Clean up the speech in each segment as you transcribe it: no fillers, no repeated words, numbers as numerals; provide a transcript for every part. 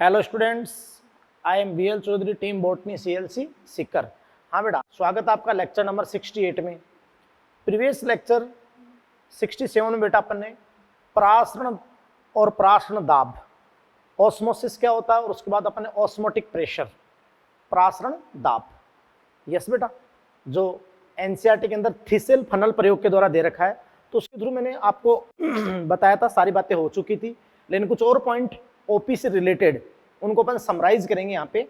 Hello students, I am B L Chaudhary, team botany CLC Sikar. हाँ बेटा, स्वागत है आपका लेक्चर नंबर 68 में। प्रीवियस लेक्चर 67 में बेटा अपन ने प्रासरण और प्रासरण दाब, ऑस्मोसिस क्या होता है और उसके बाद अपन ने ऑस्मोटिक प्रेशर, प्रासरण दाब, यस बेटा, जो NCERT के अंदर थिसेल फनल प्रयोग के द्वारा दे रखा है। तो उसके थ्रू मैंने आपको बताया था, सारी बातें हो चुकी थी, लेकिन कुछ और पॉइंट ओपी से रिलेटेड उनको अपन समराइज करेंगे यहाँ पे,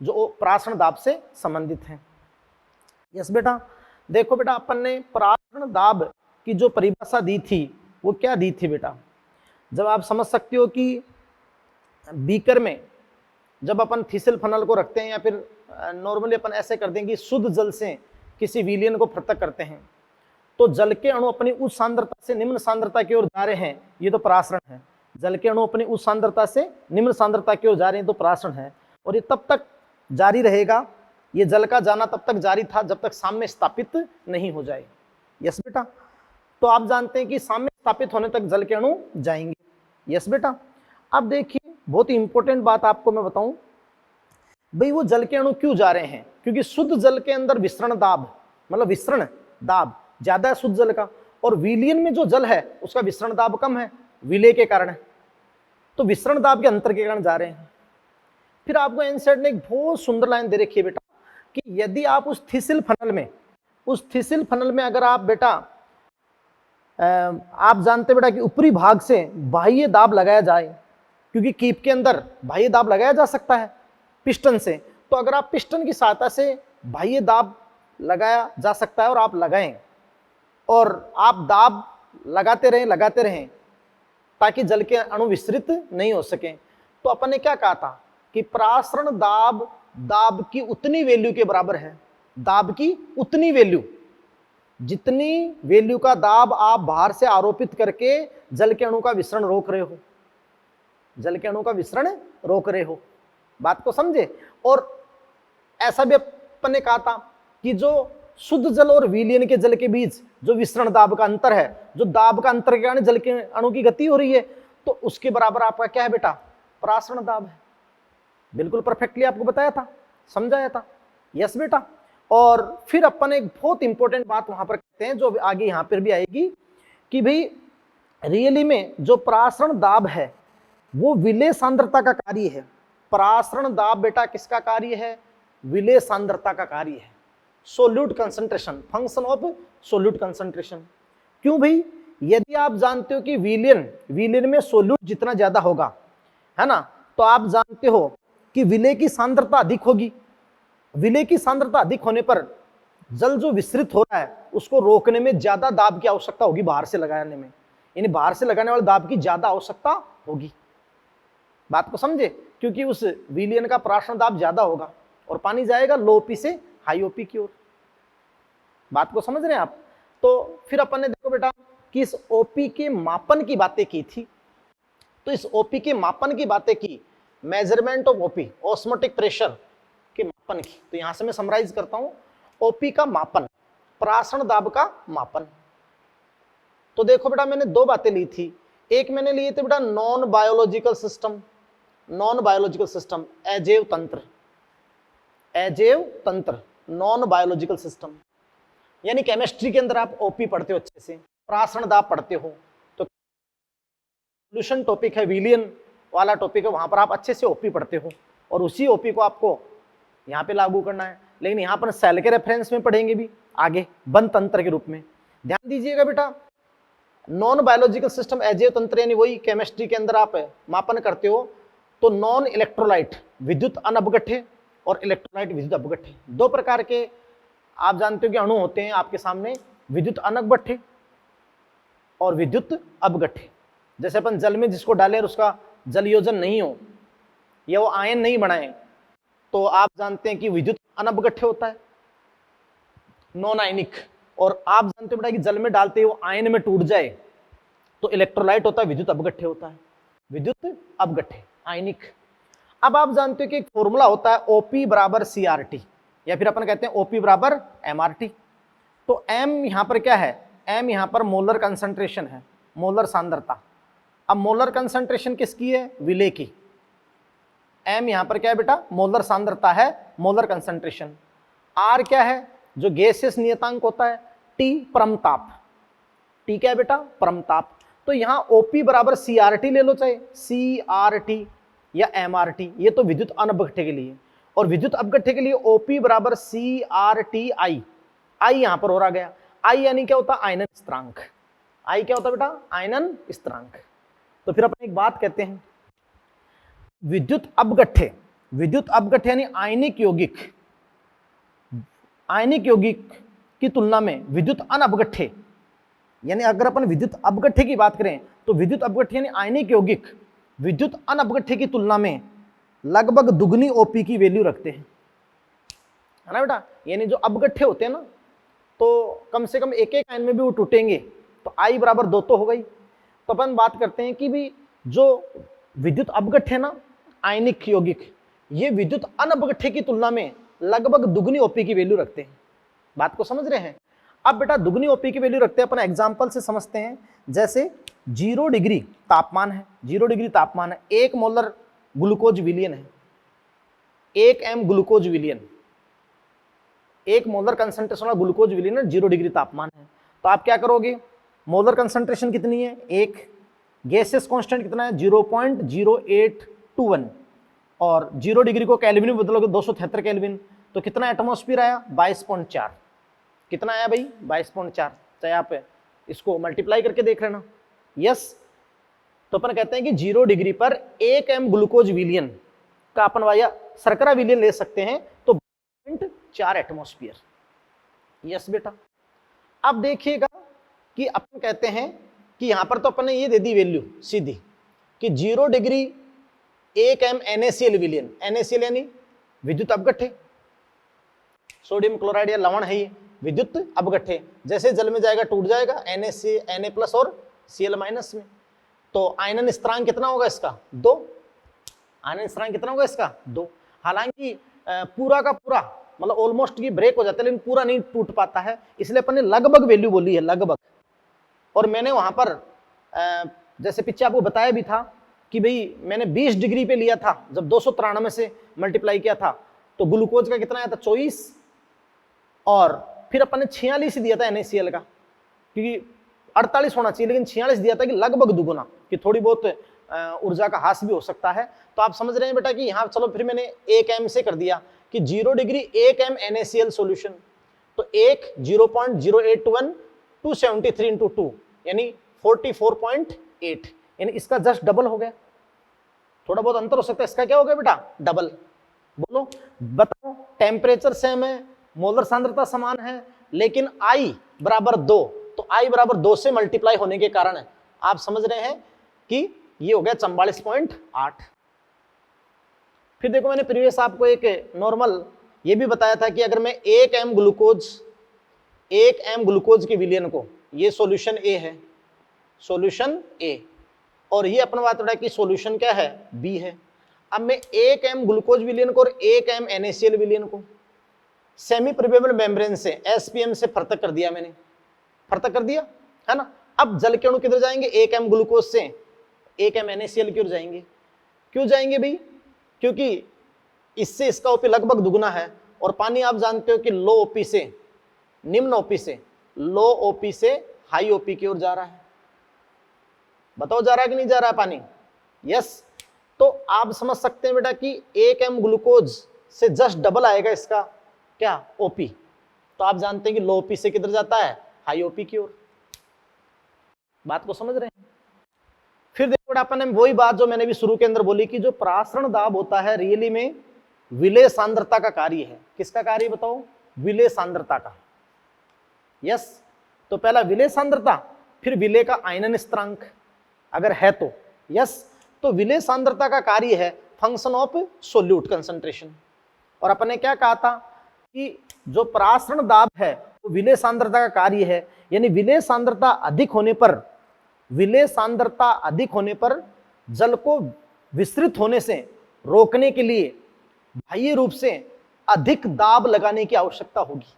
जो प्रासरण दाब से संबंधित हैं। यस बेटा, देखो बेटा, अपन ने प्रासरण दाब की जो परिभाषा दी थी वो क्या दी थी बेटा। जब आप समझ सकते हो कि बीकर में जब अपन थिसेल फनल को रखते हैं या फिर नॉर्मली अपन ऐसे कर देंगे, शुद्ध जल से किसी विलयन को पृथक करते हैं, तो जल के अणु अपनी उच्च सांद्रता से निम्न सांद्रता की ओर जा रहे हैं, ये तो प्रासरण है। जल के अणु अपनी उच्च सांद्रता से निम्न सांद्रता की ओर जा रहे हैं तो प्रासरण है, और ये तब तक जारी रहेगा, ये जल का जाना तब तक जारी था जब तक साम्य स्थापित नहीं हो जाए। यस बेटा, तो आप जानते हैं कि साम्य स्थापित होने तक जल के अणु जाएंगे। यस बेटा, अब देखिए, बहुत ही इंपॉर्टेंट बात आपको मैं बताऊं भाई, वो जल के अणु क्यों जा रहे हैं? क्योंकि शुद्ध जल के अंदर विसरण दाब, मतलब विसरण दाब ज्यादा है शुद्ध जल का, और विलयन में जो जल है उसका विसरण दाब कम है, विलय के कारण, तो विसरण दाब के अंतर के कारण जा रहे हैं। फिर आपको एनसीईआरटी ने एक बहुत सुंदर लाइन दे रखी है बेटा, कि यदि आप उस थिसिल फनल में अगर आप बेटा आप जानते बेटा कि ऊपरी भाग से बाह्य दाब लगाया जाए, क्योंकि कीप के अंदर बाह्य दाब लगाया जा सकता है पिस्टन से, तो अगर आप पिस्टन की सहायता से बाह्य दाब लगाया जा सकता है और आप लगाएं, और आप दाब लगाते रहें ताकि जल के अणु विस्तृत नहीं हो सके, तो अपन ने क्या कहा था कि प्रासरण दाब की उतनी वैल्यू के बराबर है। दाब की उतनी वैल्यू, जितनी वैल्यू का दाब आप बाहर से आरोपित करके जल के अणु का विसरण रोक रहे हो, बात को समझे। और ऐसा भी अपन ने कहा था कि जो शुद्ध जल और विलयन के जल के बीच जो विसरण दाब का अंतर है, जो दाब का अंतर के कारण जल के अणु की गति हो रही है, तो उसके बराबर आपका क्या है बेटा? प्रासरण दाब है। बिल्कुल परफेक्टली आपको बताया था, समझाया था। यस बेटा, और फिर अपन एक बहुत इंपॉर्टेंट बात वहां पर कहते हैं, जो आगे यहां पर भी आएगी, कि भाई रियली में जो प्रासरण दाब है वो विलय सांद्रता का कार्य है। प्रासरण दाब बेटा किसका कार्य है? विलय सांद्रता का कार्य है, solute concentration, function of solute concentration. क्यों भाई? यदि आप जानते हो कि विलयन में सोल्यूट जितना ज्यादा होगा, है ना, तो आप जानते हो कि विलय की सांद्रता अधिक होगी। विलय की सांद्रता अधिक होने पर जल जो विस्तृत हो रहा है उसको रोकने में ज्यादा दाब की आवश्यकता होगी, बाहर से लगाने में, यानी बाहर से लगाने वाले दाब की ज्यादा आवश्यकता होगी। बात को समझे, क्योंकि उस विलयन का प्रासरण दाब ज्यादा होगा और पानी जाएगा लो ओपी से हाई ओपी की ओर। बात को समझ रहे हैं आप? तो फिर अपन ने देखो बेटा कि इस ओपी के मापन की बातें की थी, तो इस ओपी के मापन की बातें की, measurement of OP, osmotic pressure के मापन की। तो यहां से मैं समराइज करता हूं, ओपी का मापन, प्रासरण दाब का मापन। तो देखो बेटा, मैंने दो बातें ली थी। एक मैंने लिए थे बेटा नॉन बायोलॉजिकल सिस्टम, अजैव तंत्र, नॉन बायोलॉजिकल सिस्टम, यानी केमिस्ट्री के अंदर आप ओपी पढ़ते हो अच्छे से, प्रासरण दाब पढ़ते हो, तो सोल्यूशन टॉपिक है, विलयन वाला टॉपिक है, वहां पर आप अच्छे से ओपी पढ़ते हो, और उसी ओपी को आपको यहाँ पे लागू करना है। लेकिन यहाँ पर सेल के रेफरेंस में पढ़ेंगे भी आगे, बंद तंत्र के रूप में। ध्यान दीजिएगा बेटा, नॉन बायोलॉजिकल सिस्टम अजैव तंत्र, यानी वही केमिस्ट्री के अंदर आप मापन करते हो, तो नॉन इलेक्ट्रोलाइट विद्युत अनअपगठ्य और इलेक्ट्रोलाइट विद्युत अपगठ्य, दो प्रकार के आप जानते हो कि अणु होते हैं आपके सामने, विद्युत अनअपगठ्य और विद्युत अपगठ्य। जैसे अपन जल में जिसको डाले और उसका जल योजन नहीं हो या वो आयन नहीं बनाए, तो आप जानते हैं कि विद्युत अनअपगठ्य होता है, नॉन आयनिक। और आप जानते हो बेटा कि जल में डालते ही वो आयन में टूट जाए तो इलेक्ट्रोलाइट होता है, विद्युत अपगठ्य होता है, विद्युत अपगठ्य, आयनिक। अब आप जानते हो कि एक फॉर्मूला होता है ओपी बराबर CRT, या फिर अपन कहते हैं ओपी बराबर MRT। तो M यहां पर क्या है? M यहां पर मोलर कंसंट्रेशन है, मोलर सांद्रता। अब मोलर कंसंट्रेशन किसकी है? विलय की। m यहां पर क्या है बेटा, मोलर सांद्रता है, मोलर कंसंट्रेशन। r क्या है, जो गैसियस नियतांक होता है। t परमताप, t क्या है बेटा, परमताप। तो यहां OP बराबर CRT ले लो, चाहे CRT या MRT, ये तो विद्युत अनअपघट्य के लिए। और विद्युत अपघट्य के लिए OP बराबर CRTI, I यहां पर हो रहा गया। I यानी क्या होता है, आयनन स्थिरांक। I क्या होता है बेटा, आयनन स्थिरांक। तो फिर अपन एक बात कहते हैं, विद्युत अपघट्य, विद्युत अपघट्य यानी आयनिक यौगिक, आयनिक यौगिक की तुलना में विद्युत अनअपघट्य, यानी अगर अपन विद्युत अपघट्य की बात करें तो विद्युत अपघट्य यानी आयनिक यौगिक विद्युत अनअपघट्य की तुलना में लगभग दुगनी OP की वैल्यू रखते हैं, है ना बेटा। यानी जो अपघट्य होते हैं ना, तो कम से कम एक एक आयन में भी वो टूटेंगे, तो I बराबर 2 तो हो गई। तो अपन बात करते हैं कि भी जो विद्युत अपघट्य है ना, आयनिक यौगिक, ये विद्युत अनअपघट्य की तुलना में लगभग दुगनी OP की वैल्यू रखते हैं। बात को समझ रहे हैं। अब बेटा दुगनी OP की वैल्यू रखते हैं, अपन एग्जांपल से समझते हैं। जैसे 0 डिग्री तापमान है, 0 डिग्री तापमान है, 1 मोलर ग्लूकोज विलियन है, 1 m ग्लूकोज विलियन, 1 मोलर कंसंट्रेशन वाला ग्लूकोज विलियन है, 0 डिग्री तापमान है। तो आप क्या करोगे, मोलर कंसंट्रेशन कितनी है 1, गैसियस कांस्टेंट कितना है 0.0821, और 0 डिग्री को केल्विन में बदलोगे 273 केल्विन, तो कितना एटमॉस्फेयर आया 22.4। कितना आया भाई 22.4, चाहे आप इसको मल्टीप्लाई करके देख लेना। यस, तो अपन कहते हैं कि 0 डिग्री पर 1 m ग्लूकोज विलियन का अपन वाया शर्करा विलियन ले सकते हैं, तो 4 एटमॉस्फेयर। यस बेटा। अब देखिएगा कि अपन कहते हैं कि यहां पर तो अपन ने ये दे दी वैल्यू सीधी कि 0 डिग्री 1 m NaCl विलियन, NaCl यानी विद्युत अपघट्य, सोडियम क्लोराइड या लवण है, ये विद्युत अपघट्य, जैसे जल में जाएगा टूट जाएगा Na+ और Cl- में। तो आयनन स्थिरांक कितना होगा इसका 2, आयनन स्थिरांक कितना होगा इसका 2। हालांकि पूरा का पूरा मतलब ऑलमोस्ट ये ब्रेक हो जाता है, लेकिन पूरा नहीं टूट पाता है, इसलिए अपन ने लगभग वैल्यू बोली है, लगभग। और मैंने वहां पर जैसे पीछे आपको बताया भी था कि भाई मैंने 20 डिग्री पे लिया था, जब 293 से मल्टीप्लाई किया था तो ग्लूकोज का कितना आया था 24, और फिर अपन ने 46 दिया था NaCl का, क्योंकि 48 होना चाहिए लेकिन 46 दिया था कि लगभग दुगुना, कि थोड़ी बहुत ऊर्जा का ह्रास भी हो सकता है। तो आप समझ रहे हैं बेटा कि यहाँ चलो फिर मैंने 1 m से कर दिया कि 0 डिग्री 1 m NaCl सॉल्यूशन, तो 1 0.081 273 इंटू 2 यानी 44.8, यानी इसका जस्ट डबल हो गया। थोड़ा बहुत अंतर हो सकता है, इसका क्या हो गया बेटा डबल। बोलो बताओ, टेम्परेचर सेम है, मोलर सांद्रता समान है, लेकिन I बराबर 2, तो I बराबर 2 से मल्टीप्लाई होने के कारण आप समझ रहे हैं कि ये हो गया 44.8। फिर देखो मैंने प्रीवियस आपको एक नॉर्मल ये भी बताया था कि अगर मैं 1 m ग्लूकोज के विलियन को, ये सॉल्यूशन A है, सॉल्यूशन A, और ये अपन बात रहा कि सॉल्यूशन क्या है B है। अब मैं 1 m ग्लूकोज विलियन को और 1 m NaCl विलियन को सेमी परमेबल मेम्ब्रेन से SPM से पृथक कर दिया, मैंने पृथक कर दिया है ना। अब जल के अणु किधर जाएंगे, 1 m ग्लूकोज से 1 m NaCl की ओर जाएंगे। क्यों जाएंगे भाई, क्योंकि इससे इसका OP लगभग दुगुना है, और पानी आप जानते हो कि लो OP से निम्न OP से, लो OP से हाई OP की ओर जा रहा है। बताओ जा रहा है कि नहीं जा रहा है पानी। यस, तो आप समझ सकते हैं बेटा कि 1 m ग्लूकोज से जस्ट डबल आएगा इसका क्या OP, तो आप जानते हैं कि लो OP से किधर जाता है हाई OP की ओर। बात को समझ रहे हैं। फिर देखो अपन ने वही बात जो मैंने भी शुरू के अंदर बोली कि जो प्रासरण दाब होता है रियली में विलेय सांद्रता का कार्य है। किसका कार्य बताओ, विलेय सांद्रता का। यस, तो पहला विलेय सांद्रता, फिर विलेय का आयनन स्थिरांक अगर है तो। यस, तो विलेय सांद्रता का कार्य है फंक्शन ऑफ सोल्यूट कंसंट्रेशन। और अपन ने क्या कहा था कि जो प्रासरण दाब है वो विलेय सांद्रता का कार्य है, यानी विलेय सांद्रता अधिक होने पर, विलेय सांद्रता अधिक होने पर जल को विस्तृत होने से रोकने के लिए बाह्य रूप से अधिक दाब लगाने की आवश्यकता होगी।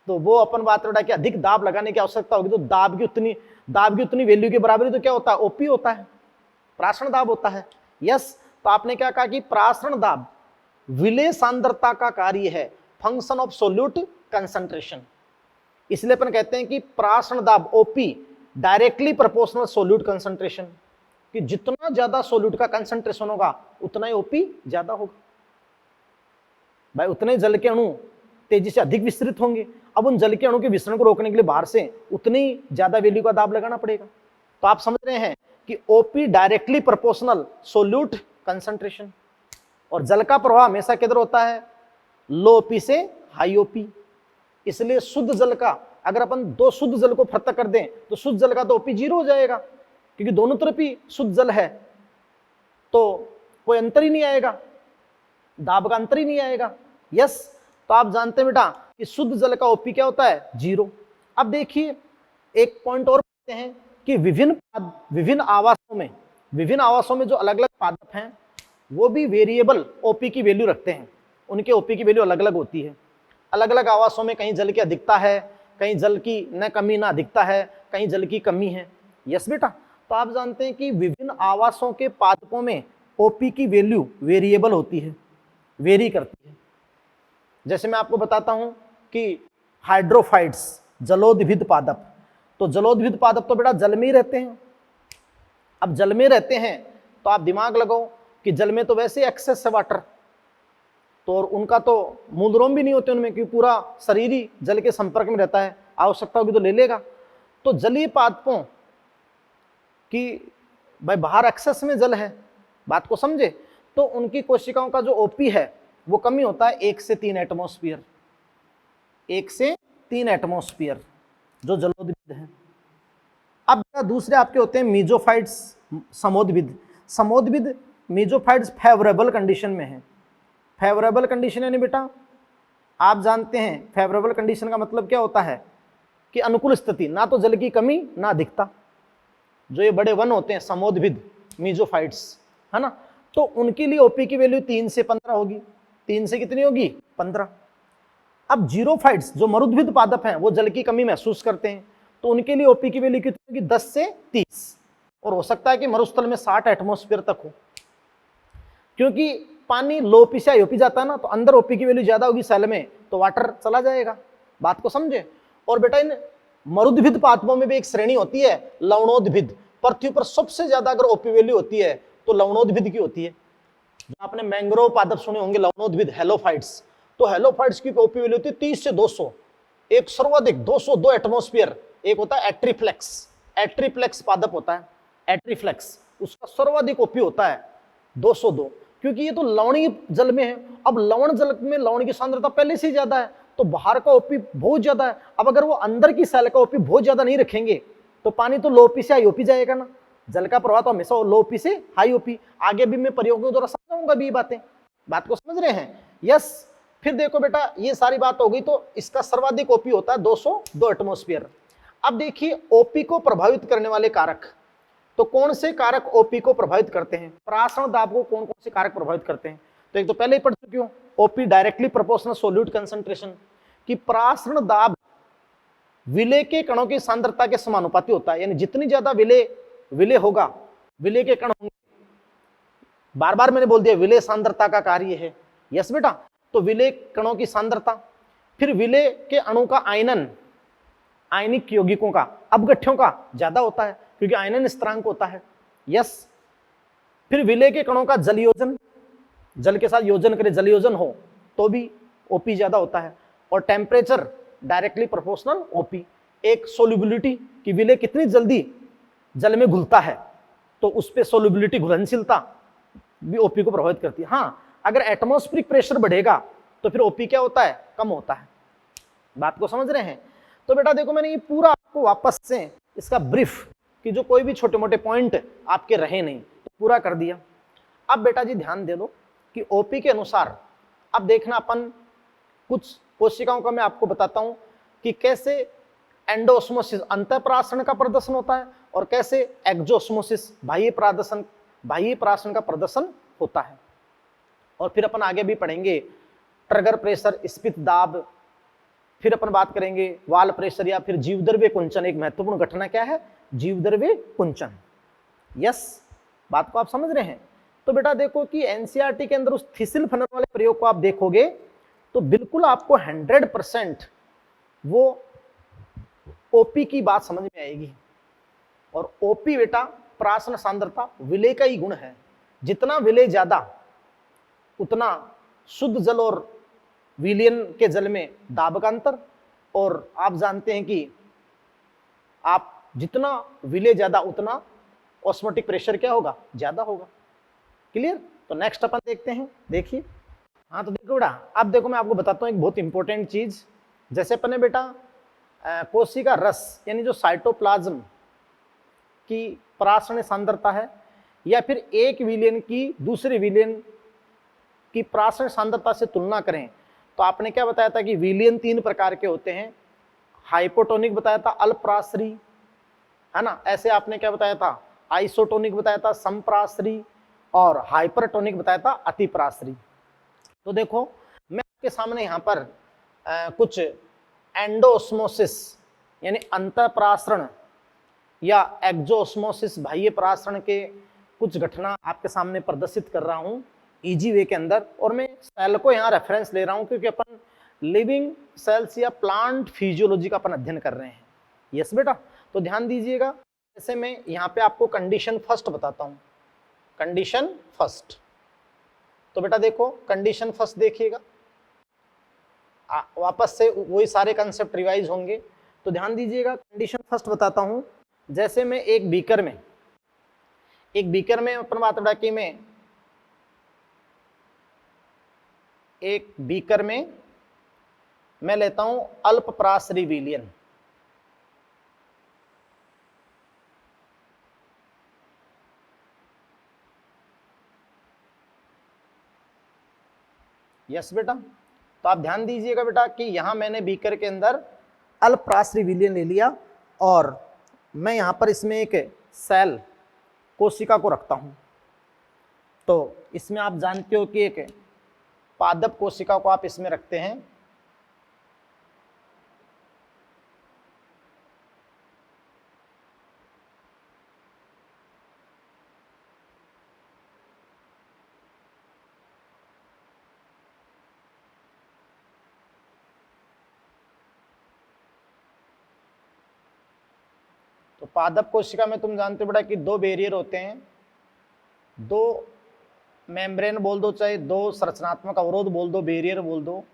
तो वो अपन बात रहा कि अधिक दाब लगाने की आवश्यकता होगी, तो दाब की उतनी वैल्यू के बराबर तो क्या होता है OP होता है, प्रासरण दाब होता है। यस, तो आपने क्या कहा कि प्रासरण दाब विलय सांद्रता का कार्य है, फंक्शन ऑफ सोल्यूट कंसंट्रेशन। इसलिए अपन कहते हैं कि प्रासरण दाब OP directly proportional solute concentration, कि जितना ज्यादा सोल्यूट का कंसंट्रेशन होगा उतना ही ओपी ज्यादा होगा। भाई उतने जल के अणु तेजी से अधिक विस्तृत होंगे, अब उन जल के अणु के विसरण को रोकने के लिए बाहर से उतनी ज्यादा वैल्यू का दाब लगाना पड़ेगा। तो आप समझ रहे हैं कि OP directly proportional solute concentration, और जल का प्रवाह हमेशा किधर होता है, लो ओपी से हाई ओपी। इसलिए शुद्ध जल का अगर अपन दो शुद्ध जल को पृथक कर दें तो शुद्ध जल का तो ओपी 0 हो जाएगा, क्योंकि दोनों तरफ ही शुद्ध जल है, तो कोई अंतर ही नहीं आएगा, दाब का अंतर ही नहीं आएगा। यस, तो आप जानते हैं बेटा कि शुद्ध जल का ओपी क्या होता है, 0। अब देखिए एक पॉइंट और कहते हैं कि विभिन्न आवासों में जो अलग अलग पादप हैं वो भी वेरिएबल ओपी की वैल्यू रखते हैं, उनके ओपी की वैल्यू अलग अलग होती है। अलग अलग आवासों में कहीं जल की अधिकता है, कहीं जल की न कमी ना अधिकता है, कहीं जल की कमी है। यस बेटा, तो आप जानते हैं कि विभिन्न आवासों के पादपों में ओपी की वैल्यू वेरिएबल होती है, वेरी करती है। जैसे मैं आपको बताता हूं कि हाइड्रोफाइट्स जलोद्भिद पादप, तो जलोद्भिद पादप तो बेटा जल में ही रहते हैं। अब जल में रहते हैं तो आप दिमाग लगाओ कि जल में तो वैसे एक्सेस है वाटर, तो और उनका तो मूलरोम भी नहीं होते उनमें, क्योंकि पूरा शरीर ही जल के संपर्क में रहता है, आवश्यकता होगी तो ले लेगा। तो जलीय पादपों की भाई बाहर एक्सेस में जल है, बात को समझे, तो उनकी कोशिकाओं का जो ओपी है वो कमी होता है 1 से 3 एटमॉस्फेयर, 1 से 3 एटमॉस्फेयर जो जलोद्भिद है। अब दूसरे आपके होते हैं मीजोफाइट्स समोद्भिद मीजोफाइट्स फेवरेबल कंडीशन में है। फेवरेबल कंडीशन यानी बेटा आप जानते हैं फेवरेबल कंडीशन का मतलब क्या होता है कि अनुकूल स्थिति, ना तो जल की कमी ना अधिकता। जो ये बड़े वन होते हैं समोद्भिद मीजोफाइट्स, है ना, तो उनके लिए ओपी की वैल्यू 3 से 15 होगी। 3 से कितनी होगी, 15। अब जीरोफाइट्स जो मरुद्भिद पादप हैं वो जल की कमी महसूस करते हैं, तो उनके लिए ओपी की वैल्यू कितनी होगी, 10 से 30, और हो सकता है कि मरुस्थल में 60 एटमॉस्फेयर तक हो, क्योंकि पानी लो ओपी से हाई ओपी जाता है ना, तो अंदर ओपी की वैल्यू ज्यादा होगी सेल में, तो वाटर चला जाएगा। बात को समझे। और बेटा इन मरुद्भिद पादपों में भी एक श्रेणी होती है लवणोद्भिद। पृथ्वी पर सबसे ज्यादा अगर ओपी वैल्यू होती है तो लवणोद्भिद की होती है। जो आपने मैंग्रोव पादप सुने होंगे लवणोद्भिद हेलोफाइट्स, तो हेलोफाइट्स की ओपी वैल्यू होती है 30 से 200, एक सर्वाधिक 202 एटमॉस्फेयर। एक होता है एट्रीफ्लेक्स पादप होता है, एट्रीफ्लेक्स, उसका सर्वाधिक ओपी होता है 202, क्योंकि ये तो लवणीय जल में है। अब लवण जल में लवण की सांद्रता पहले से ज्यादा है, तो बाहर का ओपी बहुत ज्यादा है। अब अगर वो अंदर की सेल का ओपी बहुत ज्यादा नहीं रखेंगे तो पानी तो लो ओपी से हाई ओपी जाएगा ना। जल का प्रवाह तो हमेशा लो ओपी से हाई ओपी। आगे भी मैं प्रयोगों द्वारा समझाऊंगा भी ये बातें, बात को समझ रहे हैं। यस, फिर देखो बेटा ये सारी बात हो गई, तो इसका सर्वाधिक ओपी होता है 202 एटमॉस्फेयर। अब देखिए ओपी को प्रभावित करने वाले कारक, तो कौन से कारक ओपी को प्रभावित करते हैं, प्रासरण दाब को कौन कौन से कारक प्रभावित करते हैं। तो एक तो पहले ही पढ़ चुकी हूं, OP directly proportional solute concentration, कि प्रासरण दाब विलय के कणों की सांद्रता के समानुपाती होता है, यानी जितनी ज्यादा विलय होगा, विलय के कण होंगे, बार बार मैंने बोल दिया विलय सांद्रता का कार्य है। यस बेटा, तो विलय कणों की सांद्रता, फिर विलय के अणु का आयनन, आयनिक यौगिकों का, अपघट्यों का ज्यादा होता है क्योंकि आयनन स्थिरांक होता है। यस, फिर विलय के कणों का जल योजन, जल के साथ योजन करे, जल योजन हो तो भी ओपी ज्यादा होता है। और टेम्परेचर डायरेक्टली प्रोपोर्शनल ओपी। एक सोल्युबिलिटी कि विलय कितनी जल्दी जल में घुलता है, तो उस पे सोल्युबिलिटी, घुलनशीलता भी ओपी को प्रभावित करती है। हाँ, अगर एटमॉस्फेरिक प्रेशर बढ़ेगा तो फिर ओपी क्या होता है, कम होता है। बात को समझ रहे हैं। तो बेटा देखो मैंने ये पूरा आपको वापस से इसका ब्रीफ, कि जो कोई भी छोटे मोटे पॉइंट आपके रहे नहीं, तो पूरा कर दिया। अब बेटा जी ध्यान दे दो कि ओपी के अनुसार अब देखना, अपन कुछ कोशिकाओं का मैं आपको बताता हूं कि कैसे एंडोस्मोसिस अंतःप्राशन का प्रदर्शन होता है और कैसे एक्जोस्मोसिस बाह्य प्राशन का प्रदर्शन होता है। और फिर अपन आगे भी पढ़ेंगे ट्रिगर प्रेशर, स्फीत दाब, फिर अपन बात करेंगे वाल प्रेशर या फिर जीवद्रव्य कुंचन। एक महत्वपूर्ण घटना क्या है, जीवद्रव्य कुंचन। यस, बात को आप समझ रहे हैं। तो बेटा देखो कि एनसीईआरटी के अंदर उस थिसिल फनल वाले प्रयोग को आप देखोगे तो बिल्कुल आपको 100% वो ओपी की बात समझ में आएगी। और ओपी बेटा प्राशन सांद्रता विलय का ही गुण है, जितना विलय ज्यादा उतना शुद्ध जल और विलयन के जल में दाब का अंतर। और आप जानते हैं कि आप जितना विलय ज्यादा उतना ऑस्मोटिक प्रेशर क्या होगा, ज्यादा होगा। क्लियर? तो नेक्स्ट अपन देखते हैं, देखिए। हाँ तो देखो बेटा, अब देखो मैं आपको बताता हूँ एक बहुत इंपॉर्टेंट चीज। जैसे अपन ने बेटा कोशिका रस यानी जो साइटोप्लाज्म की परासरण सांद्रता है या फिर एक विलयन की दूसरे विलयन की परासरण सांद्रता से तुलना करें तो आपने क्या बताया था कि विलयन 3 प्रकार के होते हैं। हाइपोटोनिक बताया था, अल्पप्रासरी, है ना। ऐसे आपने क्या बताया था, आइसोटोनिक बताया था, समप्रासरी, और हाइपरटोनिक बताया था, अतिप्रासरी। तो देखो मैं आपके सामने यहाँ पर कुछ एंडोस्मोसिस यानी अंतःप्रासरण या एक्जोस्मोसिस बाह्य प्रासरण के कुछ घटना आपके सामने प्रदर्शित कर रहा हूँ इजी वे के अंदर। और मैं सेल को यहाँ रेफरेंस ले रहा हूँ क्योंकि अपन लिविंग सेल्स या प्लांट फिजियोलॉजी का अपन अध्ययन कर रहे हैं। यस बेटा, तो ध्यान दीजिएगा। जैसे मैं यहाँ पे आपको कंडीशन फर्स्ट बताता हूँ, कंडीशन फर्स्ट। तो बेटा देखो कंडीशन फर्स्ट देखिएगा, वापस से वही सारे कंसेप्ट रिवाइज होंगे। तो ध्यान दीजिएगा, कंडीशन फर्स्ट बताता हूं। जैसे मैं एक बीकर में अपन बात बड़ा कि मैं एक बीकर में मैं लेता हूं अल्पप्रासरी विलयन। यस बेटा, तो आप ध्यान दीजिएगा बेटा कि यहां मैंने बीकर के अंदर अल्पप्रासरी विलयन ले लिया और मैं यहां पर इसमें एक सेल कोशिका को रखता हूं। तो इसमें आप जानते हो कि एक पादप कोशिका को आप इसमें रखते हैं। तो पादप कोशिका में तुम जानते हो बेटा कि 2 बैरियर होते हैं, 2 मेम्ब्रेन बोल दो, चाहे 2 संरचनात्मक अवरोध बोल दो, बैरियर बोल दो।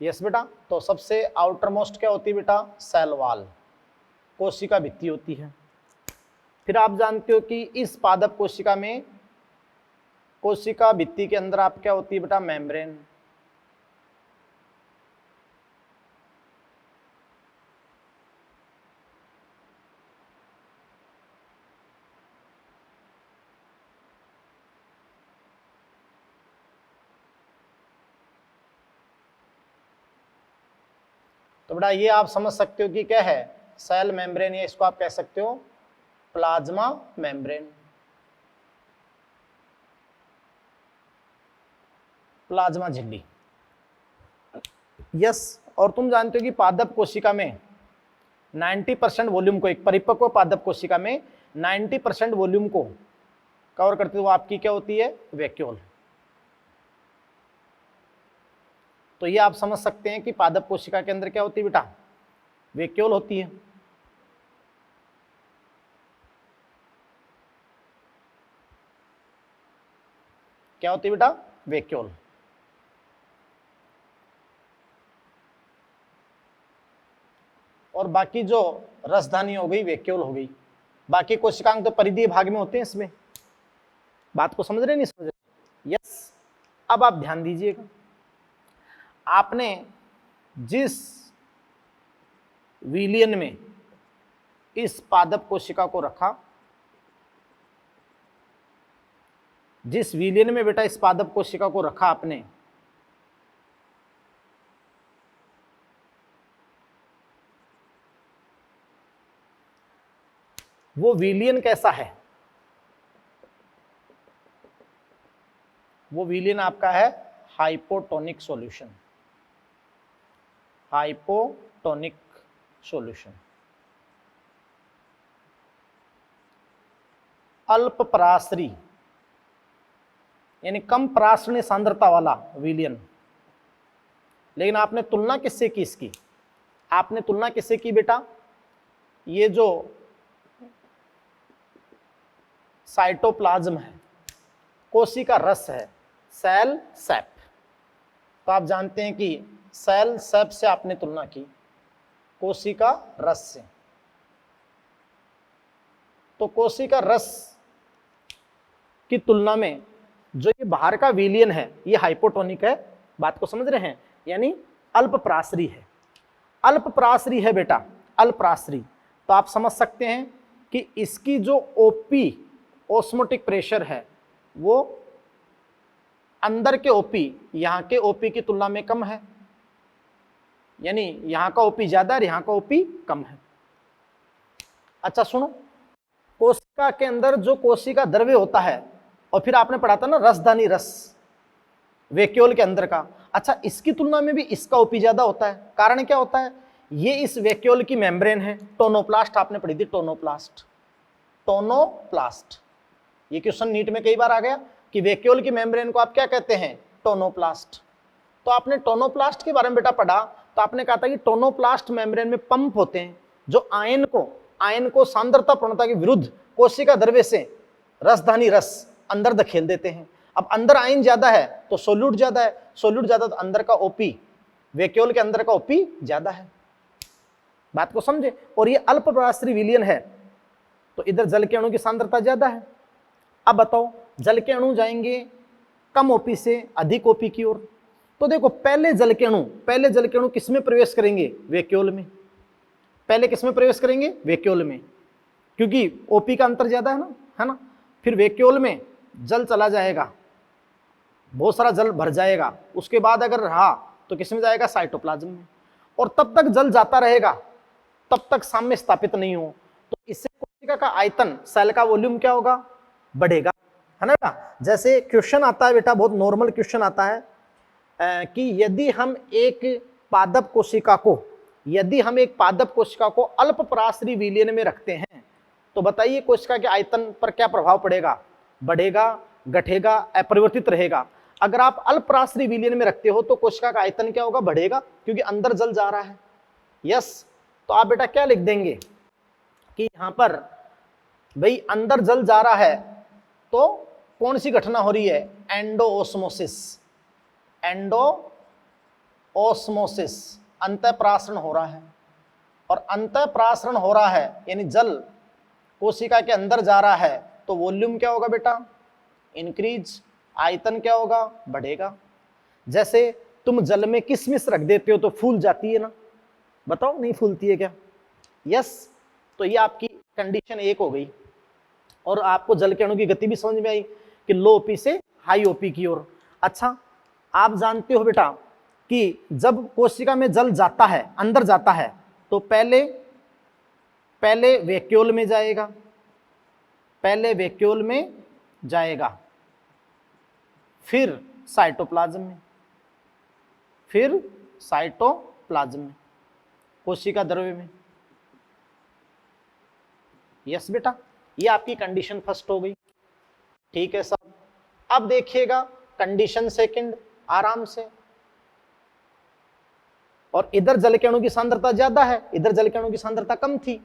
यस बेटा, तो सबसे आउटर मोस्ट क्या होती है बेटा, सेल वॉल, कोशिका भित्ति होती है। फिर आप जानते हो कि इस पादप कोशिका में कोशिका भित्ति के अंदर आप क्या होती है बेटा, मेम्ब्रेन। तो बेटा ये आप समझ सकते हो कि क्या है, सेल मेम्ब्रेन, या इसको आप कह सकते हो प्लाज्मा मेम्ब्रेन, प्लाज्मा झिल्ली। यस, और तुम जानते हो कि पादप कोशिका में 90% वॉल्यूम को, एक परिपक्व पादप कोशिका में 90% वॉल्यूम को कवर करते हुए आपकी क्या होती है, वैक्यूल। तो ये आप समझ सकते हैं कि पादप कोशिका के अंदर क्या होती है बेटा, वैक्यूल होती है। क्या होती है बेटा, वैक्यूल। और बाकी जो रसधानी हो गई, वैक्यूल हो गई। बाकी कोशिकांग तो परिधीय भाग में होते हैं। इसमें बात को समझ रहे नहीं समझ रहे? यस, अब आप ध्यान दीजिएगा, आपने जिस विलियन में इस पादप कोशिका को रखा, जिस विलियन में बेटा इस पादप कोशिका को रखा आपने, वो विलियन कैसा है, वो विलियन आपका है हाइपोटोनिक सॉल्यूशन, हाइपोटोनिक सॉल्यूशन। अल्प पराश्री यानी कम पराश्रयी सांद्रता वाला विलयन। लेकिन आपने तुलना किससे की इसकी? आपने तुलना किससे की बेटा? ये जो साइटोप्लाज्म है, कोशिका रस है, सेल सैप, तो आप जानते हैं कि सेल सैप से आपने तुलना की कोशिका रस से। तो कोशिका रस की तुलना में जो ये बाहर का विलयन है ये हाइपोटोनिक है। बात को समझ रहे हैं? यानी अल्प पराश्रयी है। अल्प पराश्रयी है बेटा, अल्प पराश्रयी। तो आप समझ सकते हैं कि इसकी जो ओपी ऑस्मोटिक प्रेशर है वो अंदर के ओपी यहां के ओपी की तुलना में कम है, यानी यहां का ओपी ज्यादा है, यहां का ओपी कम है। अच्छा सुनो, कोशिका के अंदर जो कोशिका द्रव्य होता है, और फिर आपने पढ़ा था ना रसदानी रस वैक्यूल के अंदर का। अच्छा, इसकी तुलना में भी इसका ओपी ज्यादा होता है। कारण क्या होता है? ये इस वैक्यूल की मेम्ब्रेन है, टोनोप्लास्ट आपने पढ़ी थी, टोनोप्लास्ट। टोनोप्लास्ट ये क्वेश्चन नीट में कई बार आ गया कि वैक्यूल की मेम्ब्रेन को आप क्या कहते हैं? टोनोप्लास्ट। तो आपने टोनोप्लास्ट के बारे में बेटा पढ़ा, तो आपने कहा था कि टोनोप्लास्ट मेम्ब्रेन में पंप होते हैं जो आयन को सांद्रता पूर्णता के विरुद्ध कोशिका द्रव्य से रसधानी रस अंदर धकेल देते हैं। अब अंदर आयन ज्यादा है तो सोल्यूट ज्यादा है, सोल्यूट ज्यादा तो अंदर का ओपी, वैक्यूल के अंदर का ओपी ज्यादा है। बात को समझे? और ये अल्प पराश्रयी विलयन है, तो इधर जल के अणु की सांद्रता ज्यादा है। अब बताओ, जल के अणु जाएंगे कम ओपी से अधिक ओपी की ओर। तो देखो, पहले जल के अणु किसमें प्रवेश करेंगे? वैक्यूल में। पहले किसमें प्रवेश करेंगे? वैक्यूल में, क्योंकि ओपी का अंतर ज्यादा है ना। फिर वैक्यूल में जल चला जाएगा, बहुत सारा जल भर जाएगा, उसके बाद अगर रहा तो किसमें जाएगा? साइटोप्लाज्म में। और तब तक जल जाता रहेगा, तब तक साम्य स्थापित नहीं हो, तो इससे कोशिका का आयतन, सेल का वॉल्यूम क्या होगा? बढ़ेगा, है ना बेटा। जैसे क्वेश्चन आता है बेटा, बहुत नॉर्मल क्वेश्चन आता है कि यदि हम एक पादप कोशिका को अल्प पराश्रयी विलयन में रखते हैं तो बताइए कोशिका के आयतन पर क्या प्रभाव पड़ेगा? बढ़ेगा, घटेगा, अपरिवर्तित रहेगा। अगर आप अल्प पराश्रयी विलयन में रखते हो तो कोशिका का आयतन क्या होगा? बढ़ेगा, क्योंकि अंदर जल जा रहा है। यस, तो आप बेटा क्या लिख देंगे कि यहां पर भाई अंदर जल जा रहा है तो कौन सी घटना हो रही है? एंडोओस्मोसिस। एंडोओस्मोसिस, अंतःप्रासरण हो रहा है। और अंतःप्रासरण हो रहा है यानी जल कोशिका के अंदर जा रहा है, तो वॉल्यूम क्या होगा बेटा? इंक्रीज। आयतन क्या होगा? बढ़ेगा। जैसे तुम जल में किशमिश रख देते हो तो फूल जाती है ना, बताओ नहीं फूलती है क्या? यस, तो ये आपकी कंडीशन 1 हो गई। और आपको जल के अणु की गति भी समझ में आई कि लो ओपी से हाई ओपी की ओर। अच्छा, आप जानते हो बेटा कि जब कोशिका में जल जाता है, अंदर जाता है, तो पहले वैक्यूल में जाएगा, फिर साइटोप्लाज्म में, कोशिका द्रव्य में। यस बेटा, ये आपकी कंडीशन फर्स्ट हो गई। ठीक है सब। अब देखिएगा कंडीशन सेकंड, आराम से। और इधर जल के अणु की सांद्रता ज्यादा है, इधर जल के अणु की सांद्रता कम थी,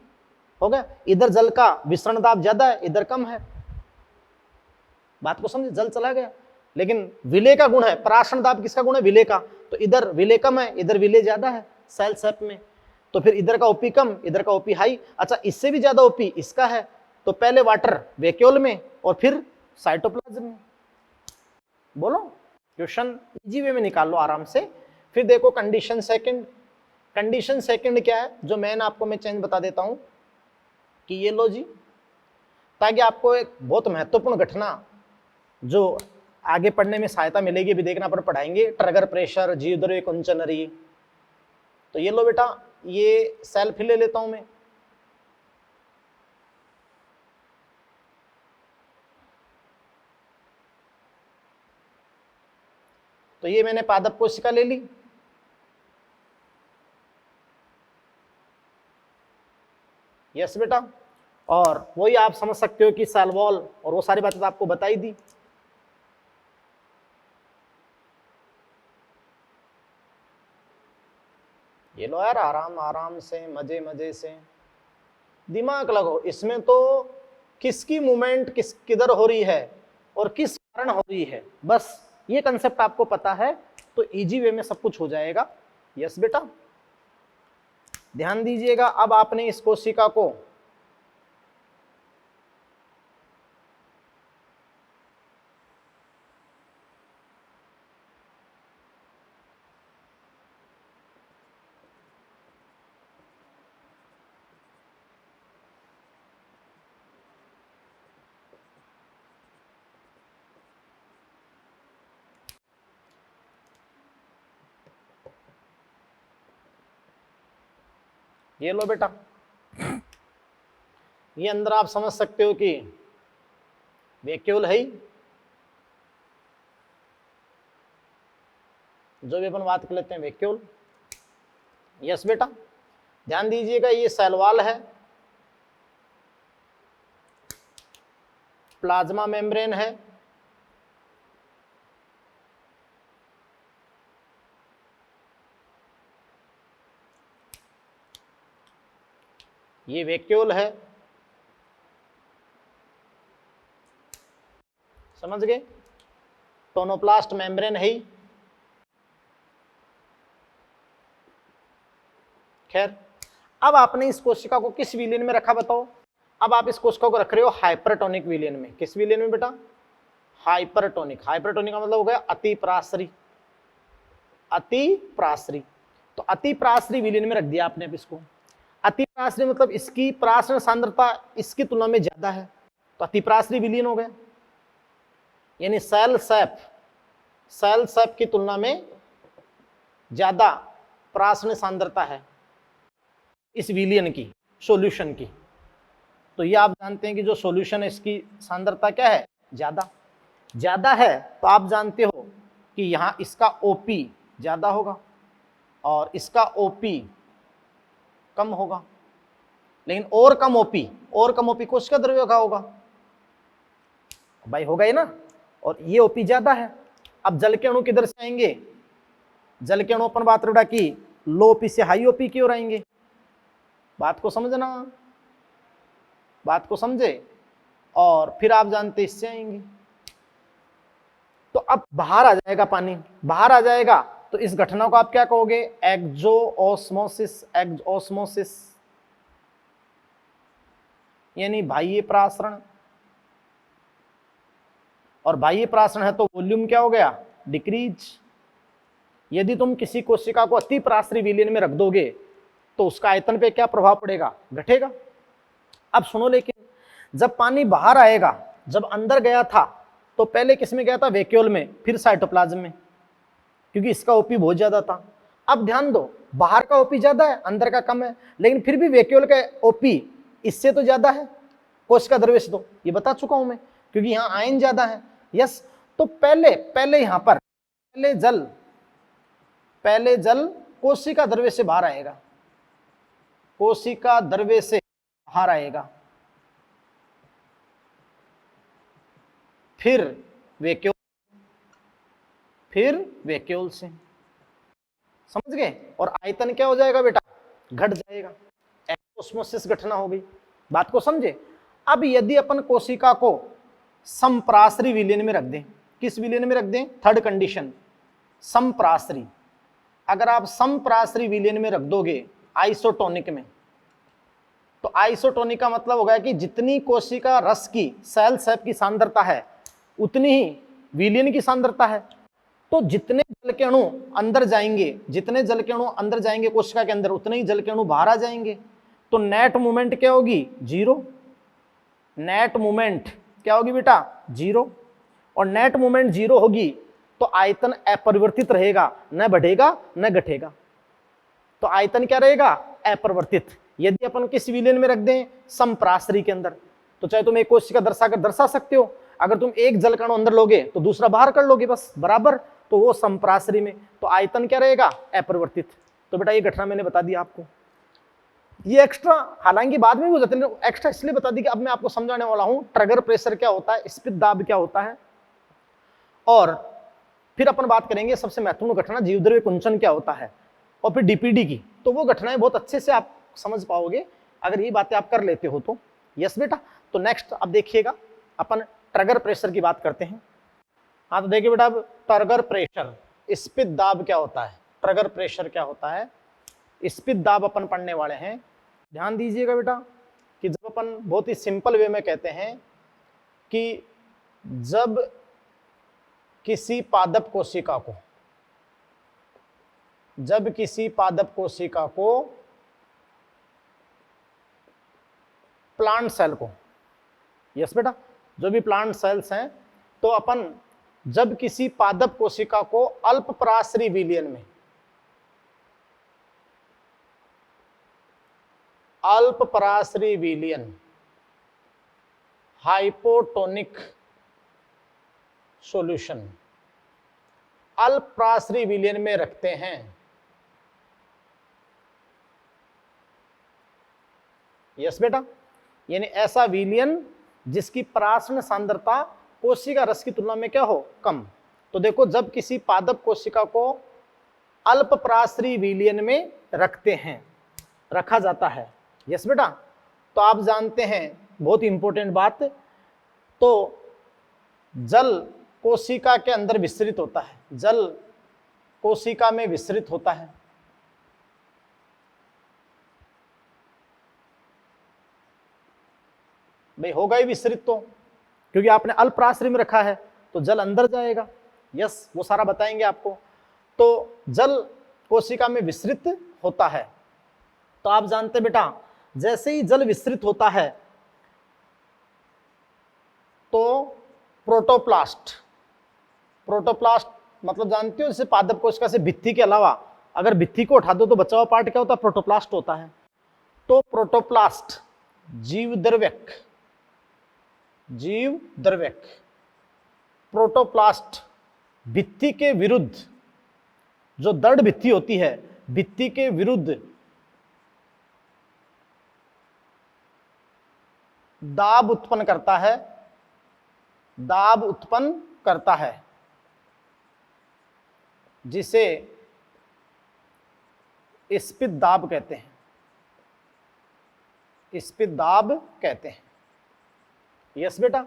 हो गया। इधर जल का विसरण दाब ज्यादा है, इधर कम है। बात को समझे? जल चला गया, लेकिन विलय का गुण है, पराशरण दाब किसका गुण है? विलय का। तो इधर विलय कम है, इधर विलय ज्यादा है सेल सैप में, तो फिर इधर का ओपी कम, इधर का ओपी हाई। अच्छा, इससे भी ज्यादा ओपी इसका है, तो पहले वाटर वैक्यूल में और फिर साइटोप्लाज्म में। बोलो, क्वेश्चन इजी वे में निकाल लो आराम से। फिर देखो कंडीशन सेकंड क्या है, जो आपको मैं चेंज बता देता हूं कि ये लो जी, ताकि आपको एक बहुत महत्वपूर्ण घटना जो आगे पढ़ने में सहायता मिलेगी, अभी देखना पर पढ़ाएंगे, ट्रिगर प्रेशर, जीवद्रव्य कुंचनरी। तो ये लो बेटा, ये सेल्फ ले लेता हूं मैं। तो ये मैंने पादप कोशिका ले ली। यस बेटा, और वही आप समझ सकते हो कि सेल वॉल और वो सारी बातें तो आपको बताई दी। ये लो यार, आराम आराम से, मजे मजे से दिमाग लगाओ। इसमें तो किसकी मूवमेंट किधर हो रही है और किस कारण हो रही है, बस ये कंसेप्ट आपको पता है तो इजी वे में सब कुछ हो जाएगा। यस बेटा, ध्यान दीजिएगा। अब आपने इस कोशिका को ये लो बेटा, ये अंदर आप समझ सकते हो कि वैक्यूल है ही, जो भी अपन बात कर लेते हैं वैक्यूल। यस बेटा, ध्यान दीजिएगा, ये सेल वॉल है, प्लाज्मा मेम्ब्रेन है, ये वैक्यूल है, समझ गए, टोनोप्लास्ट मेम्ब्रेन है ही। खैर, अब आपने इस कोशिका को किस विलियन में रखा बताओ। अब आप इस कोशिका को रख रहे हो हाइपरटोनिक विलियन में। किस विलियन में बेटा? हाइपरटोनिक। हाइपरटोनिक का मतलब हो गया अति प्रासरी। अति प्रासरी, तो अति प्रासरी विलियन में रख दिया आपने। अब इसको अति प्रासरी मतलब इसकी प्रासरण सांद्रता इसकी तुलना में ज्यादा है, तो अति प्रासरी विलियन हो गया। यानी सेल सैप की तुलना में ज्यादा प्रासरण सांद्रता है इस विलियन की, सॉल्यूशन की। तो ये आप जानते हैं कि जो सॉल्यूशन है इसकी सांद्रता क्या है? ज्यादा है। तो आप जानते हो कि यहां इसका ओपी ज्यादा होगा और इसका ओपी कम होगा। लेकिन और कम ओपी कोशिका द्रव्य का होगा भाई, होगा ही ना। और ये ओपी ज्यादा है। अब जल के अणु किधर से आएंगे? जल के अणु अपन बात रहा कि लो ओपी से हाई ओपी की ओर आएंगे। बात को समझना, बात को समझे। और फिर आप जानते इससे आएंगे। तो अब बाहर आ जाएगा पानी, बाहर आ जाएगा तो इस घटना को आप क्या कहोगे? एक्सोस्मोसिस, यानी बाह्य प्रासरण। और बाह्य प्रासरण है तो वॉल्यूम क्या हो गया? डिक्रीज। यदि तुम किसी कोशिका को अति प्रासरी विलियन में रख दोगे तो उसका आयतन पे क्या प्रभाव पड़ेगा? घटेगा। अब सुनो, लेकिन जब पानी बाहर आएगा, जब अंदर गया था तो पहले किस में गया था? वैक्यूल में, फिर साइटोप्लाज्म में, क्योंकि इसका ओपी बहुत ज्यादा था। अब ध्यान दो, बाहर का ओपी ज्यादा है, अंदर का कम है, लेकिन फिर भी वैक्यूल का ओपी इससे तो ज्यादा है कोशिका द्रव्य से। तो ये बता चुका हूं मैं, क्योंकि यहां आयन ज्यादा है। यस, तो पहले यहां पर पहले जल कोशिका द्रव्य से बाहर आएगा, कोशिका द्रव्य से बाहर आएगा, फिर वैक्यूल से। समझ गए? और आयतन क्या हो जाएगा बेटा? घट जाएगा। एक्सोस्मोसिस घटना हो गई। बात को समझे? अब यदि अपन कोशिका को समप्रासरी विलियन में रख दें, किस विलियन में रख दें? थर्ड कंडीशन, समप्रासरी। अगर आप समप्रासरी विलियन में रख दोगे आइसोटोनिक में, तो आइसोटोनिक का मतलब होगा कि जितनी कोशिका रस की, सेल सैप की सांद्रता है उतनी ही विलियन की सांद्रता है। तो जितने जल के अणु अंदर जाएंगे, कोशिका के अंदर, उतने ही जल के अणु बाहर आ जाएंगे। तो नेट मूवमेंट क्या होगी? जीरो। नेट मूवमेंट क्या होगी बेटा? जीरो। और नेट मूवमेंट जीरो होगी तो आयतन अपरिवर्तित रहेगा, न बढ़ेगा न घटेगा। तो आयतन क्या रहेगा? अपरिवर्तित। यदि अपन किस विलियन में रख दें? समप्रासरी के अंदर, तो चाहे तुम एक कोशिका दर्शा सकते हो। अगर तुम एक जल कण अंदर लोगे तो दूसरा बाहर कर लोगे, बस बराबर। तो वो समप्रासरी में, तो आयतन क्या रहेगा? अपरिवर्तित। तो बेटा ये घटना मैंने बता दी आपको। ये एक्स्ट्रा हालांकि बाद में भी हो जाते हैं, एक्स्ट्रा इसलिए बता दी कि अब मैं आपको समझाने वाला हूं ट्रिगर प्रेशर क्या होता है, स्पित दाब क्या होता है, और फिर अपन बात करेंगे सबसे महत्वपूर्ण घटना जीवद्रव्य कुंचन क्या होता है, और फिर डीपीडी की। तो वो घटनाएं बहुत अच्छे से आप समझ पाओगे अगर ये बातें आप कर लेते हो तो। यस बेटा। तो नेक्स्ट अब देखिएगा अपन ट्रिगर प्रेशर की बात करते हैं। हाँ तो देखिए बेटा, अब ट्रिगर प्रेशर, स्पित दाब क्या होता है, ट्रिगर प्रेशर क्या होता है, स्पित दाब अपन पढ़ने वाले हैं। ध्यान दीजिएगा बेटा कि जब अपन बहुत ही सिंपल वे में कहते हैं कि जब किसी पादप कोशिका को, जब किसी पादप कोशिका को, प्लांट सेल को, यस बेटा, जो भी प्लांट सेल्स हैं, तो अपन जब किसी पादप कोशिका को अल्प पराश्रयी विलयन में, अल्प पराश्रयी विलयन, हाइपोटोनिक सॉल्यूशन, अल्प पराश्रयी विलयन में रखते हैं, यस बेटा, यानी ऐसा विलयन जिसकी पराश्रय सांद्रता कोशिका रस की तुलना में क्या हो, कम। तो देखो जब किसी पादप कोशिका को अल्प पराश्रयी विलयन में रखते हैं, रखा जाता है, यस बेटा, तो आप जानते हैं बहुत इंपॉर्टेंट बात, तो जल कोशिका के अंदर विस्तृत होता है, जल कोशिका में विस्तृत होता है, भाई होगा ही विस्तृत तो, क्योंकि आपने अल्प पराश्रय में रखा है तो जल अंदर जाएगा। यस, वो सारा बताएंगे आपको। तो जल कोशिका में विस्तृत होता है, तो आप जानते बेटा जैसे ही जल विस्तृत होता है तो प्रोटोप्लास्ट, प्रोटोप्लास्ट मतलब जानते हो जैसे पादप कोशिका से भित्ति के अलावा अगर भित्ति को उठा दो तो बचा हुआ पार्ट क्या होता है, प्रोटोप्लास्ट होता है। तो प्रोटोप्लास्ट जीवद्रव्यक, जीवद्रव्यक प्रोटोप्लास्ट भित्ति के विरुद्ध, जो दृढ़ भित्ति होती है, भित्ति के विरुद्ध दाब उत्पन्न करता है, दाब उत्पन्न करता है, जिसे स्पित दाब कहते हैं, स्पित दाब कहते हैं। यस बेटा,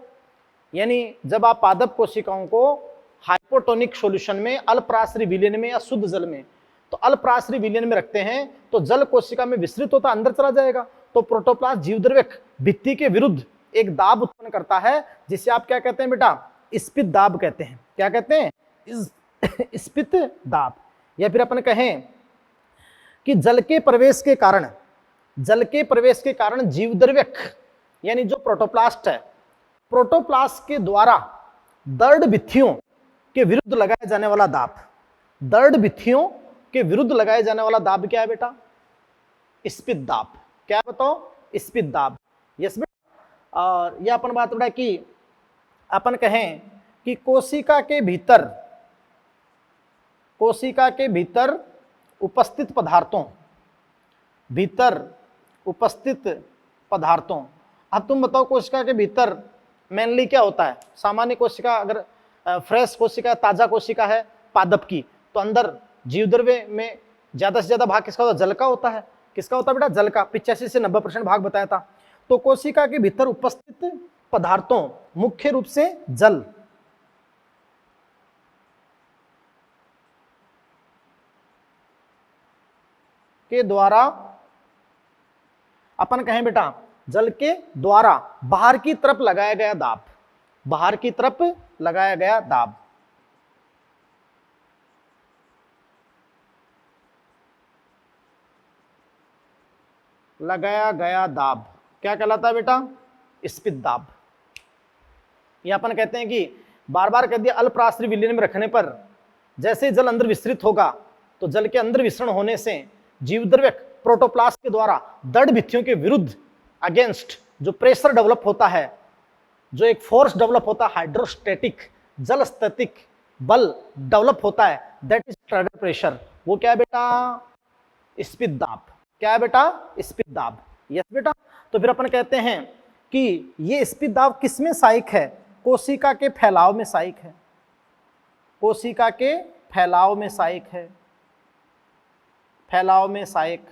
यानी जब आप पादप कोशिकाओं को हाइपोटोनिक सॉल्यूशन में, अल्पराश्रयी विलयन में या शुद्ध जल में, तो अल्पराश्रयी विलयन में रखते हैं तो जल कोशिका में विस्तृत होता अंदर चला जाएगा, तो प्रोटोप्लास्ट जीवद्रव्यक भित्ति के विरुद्ध एक दाब उत्पन्न करता है, जिसे आप क्या कहते हैं बेटा, स्पित दाब कहते हैं। क्या कहते हैं, स्पित दाब। या फिर अपन कहें कि जल के प्रवेश के कारण, जल के प्रवेश के कारण जीवद्रव्यक यानी जो प्रोटोप्लास्ट है, प्रोटोप्लास्ट के द्वारा दृढ़ भित्तियों के विरुद्ध लगाया जाने वाला दाब, दृढ़ भित्तियों के विरुद्ध लगाया जाने वाला दाब क्या है बेटा, स्पित दाब। क्या बताओ, स्पित दाब। यस बेटा। और यह अपन बात उड़ा कि अपन कहें कि कोशिका के भीतर, कोशिका के भीतर उपस्थित पदार्थों, भीतर उपस्थित पदार्थों, अब तुम बताओ कोशिका के भीतर मेनली क्या होता है। सामान्य कोशिका, अगर फ्रेश कोशिका, ताजा कोशिका है पादप की, तो अंदर जीवद्रव्य में ज्यादा से ज्यादा भाग किसका होता है, जल का होता है। किसका होता है बेटा, जल का। 85 से 90% भाग बताया था। तो कोशिका के भीतर उपस्थित पदार्थों, मुख्य रूप से जल, के द्वारा, अपन कहें बेटा जल के द्वारा बाहर की तरफ लगाया गया दाब, बाहर की तरफ लगाया गया दाब, लगाया गया दाब क्या कहलाता है बेटा, स्पित दाब। ये अपन कहते हैं कि बार बार कह दिया अल्पराश्रयी विलयन में रखने पर जैसे जल अंदर विस्तृत होगा तो जल के अंदर विसरण होने से जीवद्रव्यक प्रोटोप्लास्ट के द्वारा दृढ़ भित्तियों के विरुद्ध, अगेंस्ट जो प्रेशर डेवलप होता है, जो एक फोर्स डेवलप होता है, हाइड्रोस्टैटिक जल स्थितिक बल डेवलप होता है, दैट इज ट्रिगर प्रेशर। वो क्या है बेटा, स्पित दाब। क्या है बेटा? स्पित दाब। यस बेटा। तो फिर अपन कहते हैं कि ये स्पित दाब किस में सहायक है? कोशिका के फैलाव में सहायक है, कोशिका के फैलाव में सहायक है, फैलाव में सहायक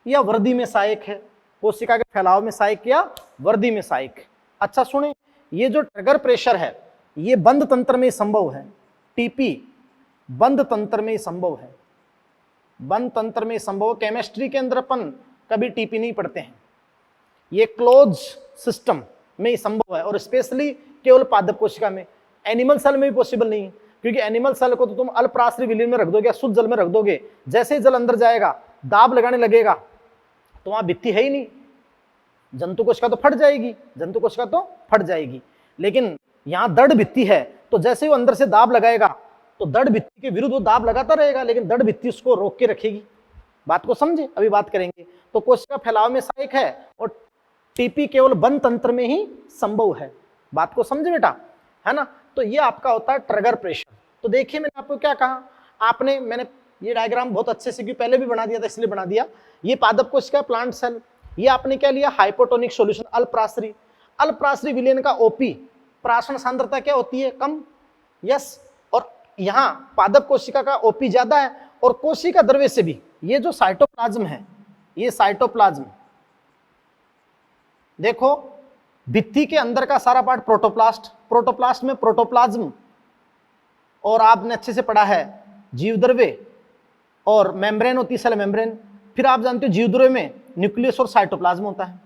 या वृद्धि में सहायक है। कोशिका के फैलाव में सहायक या वृद्धि में सहायक। अच्छा सुने, ये जो ट्रिगर प्रेशर है ये बंद तंत्र में संभव है। टीपी बंद तंत्र में संभव है, बंद तंत्र में संभव। केमिस्ट्री के अंदर अपन कभी टीपी नहीं पढ़ते हैं, ये क्लोज सिस्टम में संभव है और स्पेशली केवल पादप कोशिका में। एनिमल सेल में भी पॉसिबल नहीं है, क्योंकि एनिमल सेल को तो तुम अल्पराश्री विलीन में रख दोगे या शुद्ध जल में रख दोगे, जैसे ही जल अंदर जाएगा दाब लगाने लगेगा तो वहां भित्ति है ही नहीं, जंतु कोशिका तो फट जाएगी, जंतु कोशिका तो फट जाएगी। लेकिन यहां दृढ़ भित्ति है, तो जैसे ही वो अंदर से दाब लगाएगा तो दृढ़ भित्ति के विरुद्ध वो दाब लगाता रहेगा, लेकिन दृढ़ भित्ति उसको रोक के रखेगी। बात को समझे? अभी बात करेंगे। तो कोशिका फैलाव में सहायक है और टीपी केवल बंद तंत्र में ही संभव है। बात को समझे बेटा, है ना? तो ये आपका होता है ट्रिगर प्रेशर। तो देखिए मैंने आपको क्या कहा, मैंने ये डायग्राम बहुत अच्छे से क्योंकि पहले भी बना दिया था इसलिए बना दिया। ये पादप कोशिका प्लांट सेल, ये आपने क्या लिया? Hypotonic solution अल्पराश्री। अल्पराश्री विलयन का ओपी प्राशन सांद्रता क्या होती है? कम। यस। और यहाँ पादप कोशिका का ओपी ज्यादा है और कोशिका द्रव्य से भी ये जो साइटोप्लाज्म है, ये साइटोप्लाज्म देखो, भित्ति के अंदर का सारा पार्ट प्रोटोप्लास्ट, प्रोटोप्लास्ट में प्रोटोप्लाज्म, और आपने अच्छे से पढ़ा है जीवद्रव्य और मेम्ब्रेन होती है, सेल मेम्ब्रेन। फिर आप जानते हो जीवद्रव्य में न्यूक्लियस और साइटोप्लाज्म होता है।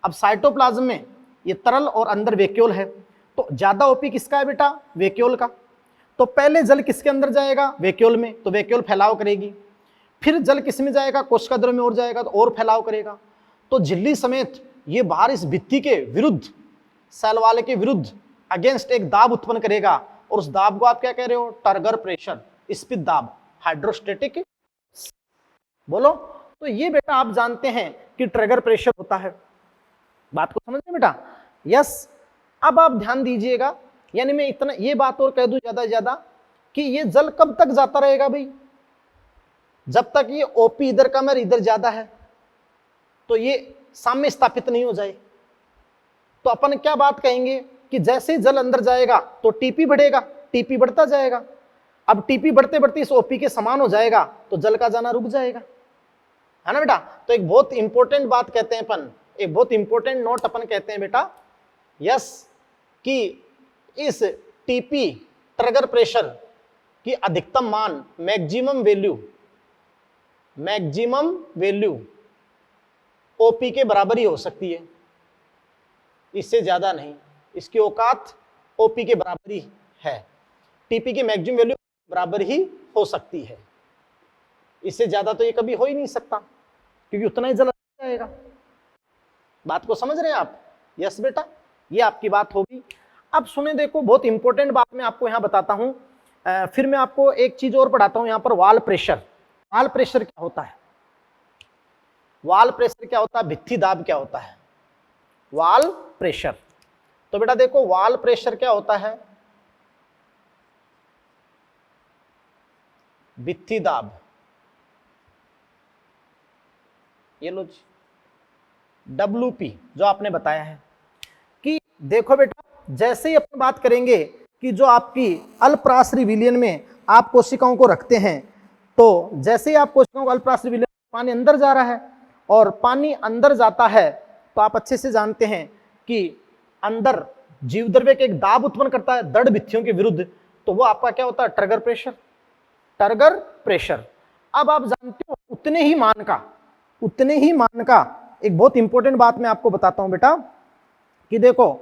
अब साइटोप्लाज्म में ये तरल और अंदर वैक्यूल है, तो ज्यादा ओपी किसका है बेटा? वैक्यूल का। तो पहले जल किसके अंदर जाएगा? वैक्यूल में, तो वैक्यूल फैलाव करेगी। फिर जल किस में जाएगा? कोशिका द्रव्य में और जाएगा तो और फैलाव करेगा। तो झिल्ली समेत ये बाहर इस भित्ति के विरुद्ध, सेल वाले के विरुद्ध अगेंस्ट एक दाब उत्पन्न करेगा, और उस दाब को आप क्या कह रहे हो? टर्गर प्रेशर, स्पित दाब, हाइड्रोस्टेटिक। बोलो। तो ये बेटा आप जानते हैं कि ट्रिगर प्रेशर होता है। बात को समझ रहे बेटा? यस। अब आप ध्यान दीजिएगा, यानी मैं इतना ये बात और कह दूं ज्यादा से ज्यादा कि ये जल कब तक जाता रहेगा भाई? जब तक ये ओपी इधर कम और इधर ज्यादा है, तो ये साम्य स्थापित नहीं हो जाए। तो अपन क्या बात कहेंगे कि जैसे ही जल अंदर जाएगा तो टीपी बढ़ेगा, टीपी बढ़ता जाएगा। अब टीपी बढ़ते बढ़ते इस ओपी के समान हो जाएगा तो जल का जाना रुक जाएगा, है ना बेटा? तो एक बहुत इंपॉर्टेंट बात कहते हैं अपन, एक बहुत इंपॉर्टेंट नोट अपन कहते हैं बेटा, यस, कि इस टीपी ट्रिगर प्रेशर की अधिकतम मान, मैक्सिमम वैल्यू ओपी के बराबर ही हो सकती है, इससे ज्यादा नहीं। इसकी औकात ओपी के बराबर ही है, टीपी की मैक्सिमम वैल्यू बराबर ही हो सकती है, इससे ज्यादा तो ये कभी हो ही नहीं सकता, क्योंकि उतना ही जल जाएगा। बात को समझ रहे हैं आप? यस बेटा, ये आपकी बात होगी। अब सुने, देखो बहुत इंपॉर्टेंट बात मैं आपको यहां बताता हूं। फिर मैं आपको एक चीज और पढ़ाता हूं यहां पर, वाल प्रेशर। वाल प्रेशर क्या होता है? वाल प्रेशर क्या होता है? भित्ति दाब क्या होता है? वाल प्रेशर। तो बेटा देखो, वाल प्रेशर क्या होता है? भित्ति दाब। ये लो जी, WP जो आपने बताया है कि देखो बेटा, जैसे ही अपन बात करेंगे कि जो आपकी अल्पराश्री विलयन में आप कोशिकाओं को रखते हैं, तो जैसे ही आप कोशिकाओं को अल्पराश्री विलयन, पानी अंदर जा रहा है, और पानी अंदर जाता है तो आप अच्छे से जानते हैं कि अंदर जीवद्रव्य के एक दाब उत्पन्न करता है दृढ़ भित्तियों के विरुद्ध, तो वो आपका क्या होता है? Trigger pressure, trigger pressure. अब आप जानते हो उतने ही मान का एक बहुत इंपॉर्टेंट बात मैं आपको बताता हूं बेटा, कि देखो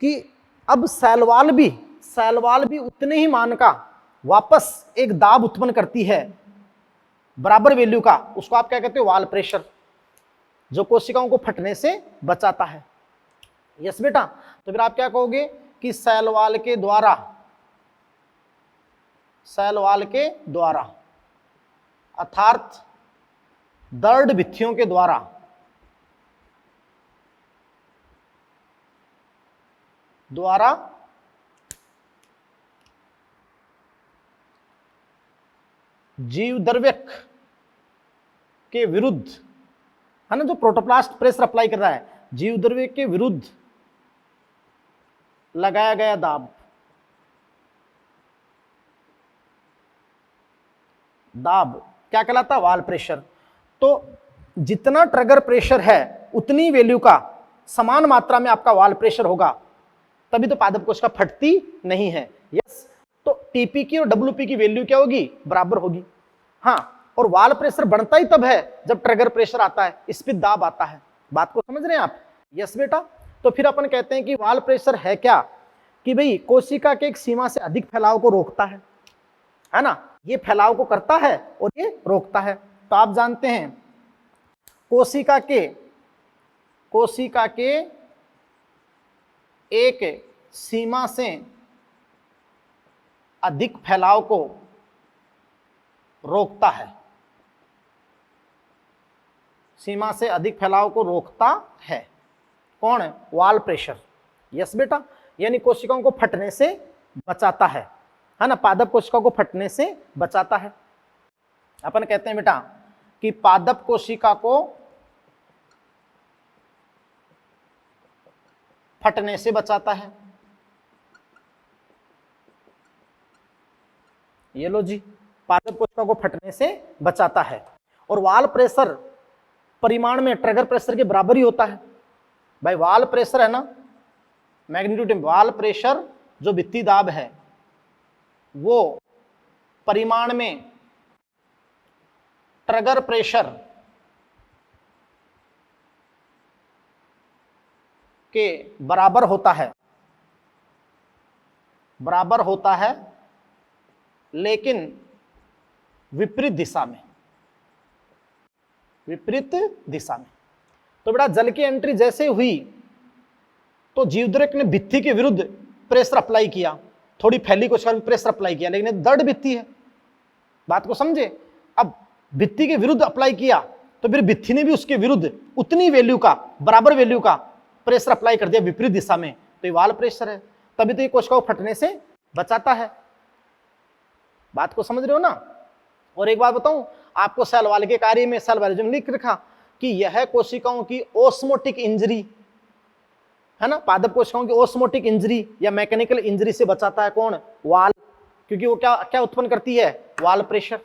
कि अब सैलवाल भी उतने ही मान का वापस एक दाब उत्पन्न करती है बराबर वैल्यू का, उसको आप क्या कहते हो? वाल प्रेशर, जो कोशिकाओं को फटने से बचाता है। यस बेटा। तो फिर आप क्या कहोगे कि सैलवाल के द्वारा अर्थात दृढ़ भित्तियों के द्वारा जीवद्रव्यक के विरुद्ध, है ना, जो प्रोटोप्लास्ट प्रेशर अप्लाई कर रहा है, जीव द्रव्य के विरुद्ध लगाया गया दाब, दाब क्या कहलाता है? वाल प्रेशर। तो जितना ट्रिगर प्रेशर है उतनी वैल्यू का समान मात्रा में आपका वाल प्रेशर होगा, तभी तो पादप कोशिका फटती नहीं है। यस, तो टीपी की और डब्ल्यूपी की वैल्यू क्या होगी? बराबर होगी। हाँ, और वाल प्रेशर बढ़ता ही तब है जब ट्रिगर प्रेशर आता है, स्पित दाब आता है। बात को समझ रहे हैं आप? यस बेटा। तो फिर अपन कहते हैं कि वाल प्रेशर है क्या? कि भाई कोशिका के एक सीमा से अधिक फैलाव को रोकता है ना, ये फैलाव को करता है और ये रोकता है। तो आप जानते हैं कोशिका के एक सीमा से अधिक फैलाव को रोकता है, सीमा से अधिक फैलाव को रोकता है। कौन है? वाल प्रेशर। यस बेटा, यानी कोशिकाओं को फटने से बचाता है ना, पादप कोशिका को फटने से बचाता है। अपन कहते हैं बेटा कि पादप कोशिका को फटने से बचाता है। ये लो जी, पादप कोशिका को फटने से बचाता है। और वाल प्रेशर परिमाण में ट्रिगर प्रेशर के बराबर ही होता है। भाई वाल प्रेशर है ना, मैग्नीट्यूड, वाल प्रेशर जो भित्ति दाब है वो परिमाण में ट्रिगर प्रेशर के बराबर होता है, लेकिन विपरीत दिशा में, तो बेटा जल की एंट्री जैसे हुई तो जीवद्रव्य ने भित्ति के विरुद्ध प्रेशर अप्लाई किया, थोड़ी फैली कोशिका में प्रेशर अप्लाई किया, लेकिन दृढ़ भित्ति है। बात को समझे? अब भित्ति के विरुद्ध अप्लाई किया तो फिर भित्ति ने भी उसके विरुद्ध उतनी वैल्यू का, बराबर वैल्यू का प्रेशर अप्लाई कर दिया विपरीत दिशा में, तो ये वाल प्रेशर है। तभी तो ये कोशिका को फटने से बचाता है। बात को समझ रहे हो ना? और एक बात बताऊं आपको, सेल वॉल के कार्य में सेल वॉल जो लिख रखा कि यह कोशिकाओं की ओस्मोटिक इंजरी, है ना, पादप कोशिकाओं की ओस्मोटिक इंजरी या मैकेनिकल इंजरी से बचाता है। कौन? वाल, क्योंकि वो क्या क्या उत्पन्न करती है? वाल प्रेशर।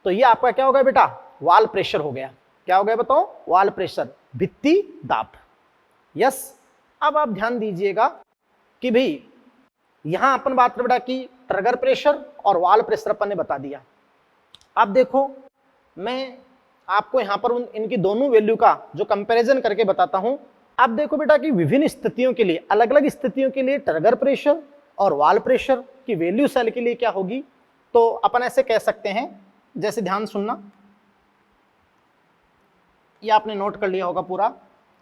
तो ये आपका क्या हो गया बेटा? वाल प्रेशर हो गया। क्या हो गया बताओ? वाल प्रेशर, भित्ति दाब। यस, अब आप ध्यान दीजिएगा कि भाई यहां अपन बात कर बेटा कि ट्रिगर प्रेशर और वाल प्रेशर अपन ने बता दिया। अब देखो मैं आपको यहां पर इनकी दोनों वैल्यू का जो कंपैरिजन करके बताता हूं। अब देखो बेटा कि विभिन्न स्थितियों के लिए, अलग अलग स्थितियों के लिए ट्रिगर प्रेशर और वाल प्रेशर की वैल्यू सेल के लिए क्या होगी। तो अपन ऐसे कह सकते हैं, जैसे ध्यान सुनना, ये आपने नोट कर लिया होगा पूरा।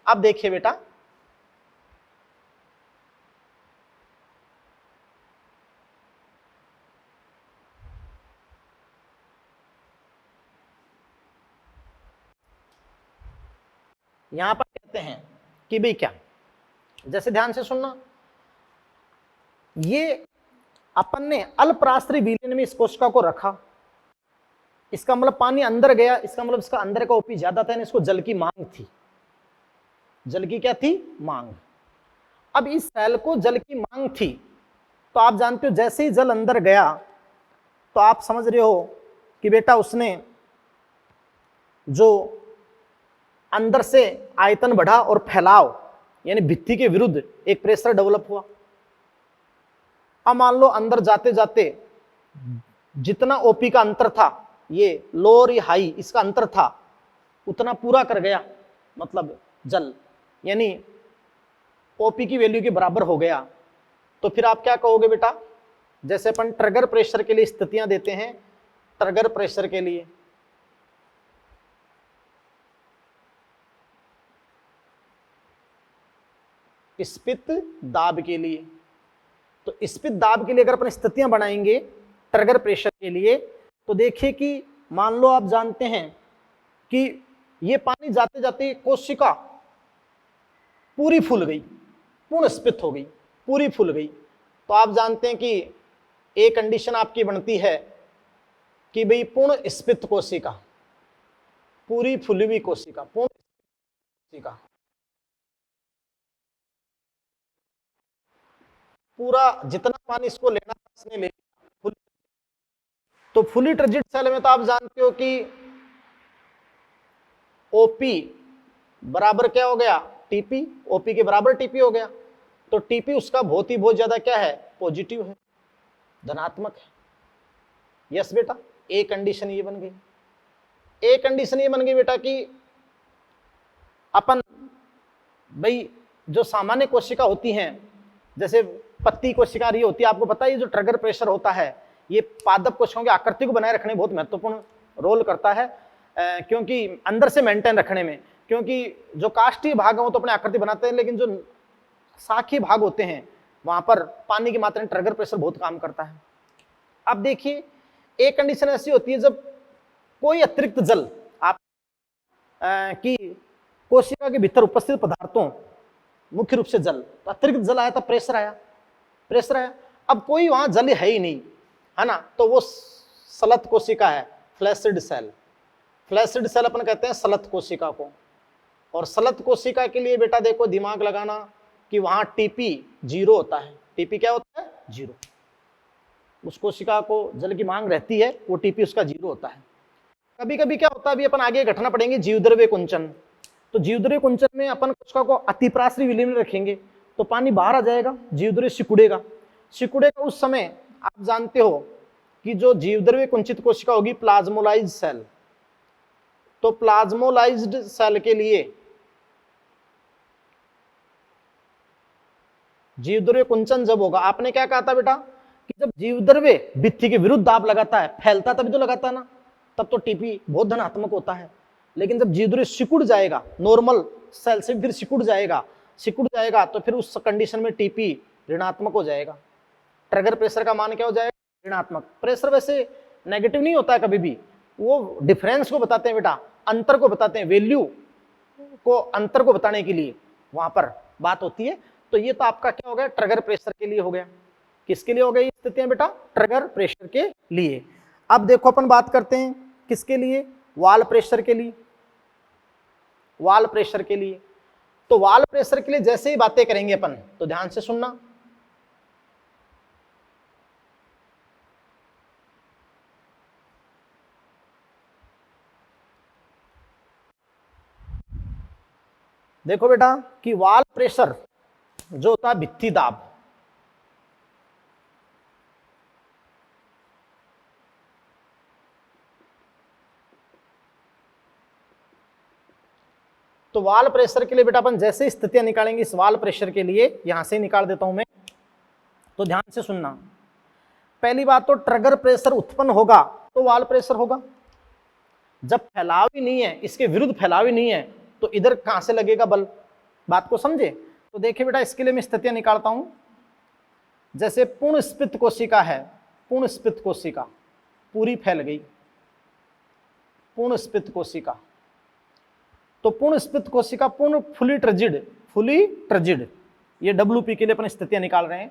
अब देखिए बेटा, यहां पर कहते हैं कि भाई क्या, जैसे ध्यान से सुनना, ये अपन ने अल्पराश्री विलयन में इस कोशिका को रखा, इसका मतलब पानी अंदर गया, इसका मतलब इसका अंदर का ओपी ज्यादा था, इसको जल की मांग थी। जल की क्या थी? मांग। अब इस सेल को जल की मांग थी, तो आप जानते हो जैसे ही जल अंदर गया तो आप समझ रहे हो कि बेटा उसने जो अंदर से आयतन बढ़ा और फैलाव यानी भित्ति के विरुद्ध एक प्रेशर डेवलप हुआ। अब मान लो अंदर जाते जाते जितना ओपी का अंतर था, ये लो और ये हाई, इसका अंतर था, उतना पूरा कर गया, मतलब जल, यानी ओपी की वैल्यू के बराबर हो गया। तो फिर आप क्या कहोगे बेटा? जैसे अपन ट्रिगर प्रेशर के लिए स्थितियां देते हैं, ट्रिगर प्रेशर के लिए स्पित दाब के लिए, तो स्पित दाब के लिए अगर अपन स्थितियां बनाएंगे ट्रिगर प्रेशर के लिए, तो देखिए कि मान लो आप जानते हैं कि ये पानी जाते जाते कोशिका पूरी फूल गई, पूर्ण स्पित हो गई, पूरी फूल गई। तो आप जानते हैं कि एक कंडीशन आपकी बनती है कि भाई पूर्ण स्पित कोशिका, पूरी फुली हुई कोशिका, पूर्ण कोशिका, पूरा जितना पानी इसको लेना था इसने ले लिया। तो फुली ट्रिजिड सेल में तो आप जानते हो कि ओपी बराबर क्या हो गया, टीपी, ओपी के बराबर टीपी हो गया। तो टीपी उसका बहुत ही बहुत ज्यादा क्या है, पॉजिटिव है, धनात्मक है। यस बेटा, ए कंडीशन ये बन गई। ए कंडीशन ये बन गई बेटा कि अपन भाई जो सामान्य कोशिका होती हैं, जैसे पत्ती कोशिका रही होती है, आपको पता है ये जो ट्रिगर प्रेशर होता है ये पादप कोशिकाओं की आकृति को बनाए रखने में बहुत महत्वपूर्ण रोल करता है, क्योंकि अंदर से मेंटेन रखने में, क्योंकि जो काष्ठीय भाग है वो तो अपने आकृति बनाते हैं, लेकिन जो शाखीय भाग होते हैं वहां पर पानी की मात्रा में ट्रिगर प्रेशर बहुत काम करता है। अब देखिए एक कंडीशन ऐसी होती है जब कोई अतिरिक्त जल आप की कोशिका के भीतर उपस्थित पदार्थों, मुख्य रूप से जल, तो अतिरिक्त जल आया तो प्रेशर आया, प्रेशर आया। अब कोई वहां जल है ही नहीं, है ना, तो वो सलत कोशिका है, फ्लैसिड सेल। फ्लैसिड सेल अपन कहते हैं सलत कोशिका को। और सलत कोशिका के लिए बेटा देखो दिमाग लगाना कि वहां टीपी 0 होता है। टीपी क्या होता है, 0। उस कोशिका को जल की मांग रहती है, वो टीपी उसका 0 होता है। कभी कभी क्या होता है, अभी अपन आगे घटना पढ़ेंगे जीवद्रव्य कुंचन। तो जीवद्रव्य कुंचन में अपन कोशिका को अतिप्रासरी विलीन में रखेंगे तो पानी बाहर आ जाएगा, जीवद्रव्य सिकुड़ेगा। सिकुड़ेगा उस समय आप जानते हो कि जो जीवद्रव्य कुंचित कोशिका होगी प्लाज्मोलाइज्ड सेल। तो प्लाज्मोलाइज्ड सेल के लिए जीवद्रव्य कुंचन जब होगा, आपने क्या कहा था बेटा कि जब जीवद्रव्य भित्ति के विरुद्ध दाब लगाता है, फैलता तभी तो लगाता है ना, तब तो टीपी बहुत धनात्मक होता है। लेकिन जब जीवद्रव्य सिकुड़ जाएगा, नॉर्मल सेल से फिर सिकुड़ जाएगा तो फिर उस कंडीशन में टीपी ऋणात्मक हो जाएगा। ट्रिगर प्रेशर का मान क्या हो जाएगा, ऋणात्मक। प्रेशर वैसे नेगेटिव नहीं होता है कभी भी, वो डिफरेंस को बताते हैं बेटा, अंतर को बताते हैं, वैल्यू को, अंतर को बताने के लिए वहां पर बात होती है। तो ये तो आपका क्या हो गया, ट्रिगर प्रेशर के लिए हो गया। किसके लिए हो गई स्थितियां बेटा, ट्रिगर प्रेशर के लिए। अब देखो अपन बात करते हैं किसके लिए, वाल प्रेशर के लिए। वाल प्रेशर के लिए, तो वाल प्रेशर के लिए जैसे ही बातें करेंगे अपन तो ध्यान से सुनना। देखो बेटा कि वाल प्रेशर जो होता है भित्ति दाब, तो वाल प्रेशर के लिए बेटा अपन जैसे स्थितियां निकालेंगे इस वाल प्रेशर के लिए, यहां से निकाल देता हूं मैं, तो ध्यान से सुनना। पहली बात तो ट्रिगर प्रेशर उत्पन्न होगा तो वाल प्रेशर होगा। जब फैलाव ही नहीं है, इसके विरुद्ध फैलाव ही नहीं है, तो इधर कहां से लगेगा बल, बात को समझे। तो देखिए बेटा इसके लिए मैं स्थितियां निकालता हूं। जैसे पूर्ण स्फीत कोशिका है, पूर्ण स्फीत कोशिका पूरी फैल गई, पूर्ण स्फीत कोशिका, तो पूर्ण स्फीत कोशिका पूर्ण फुली ट्रिजिड, ये WP के लिए अपन स्थितियां निकाल रहे हैं।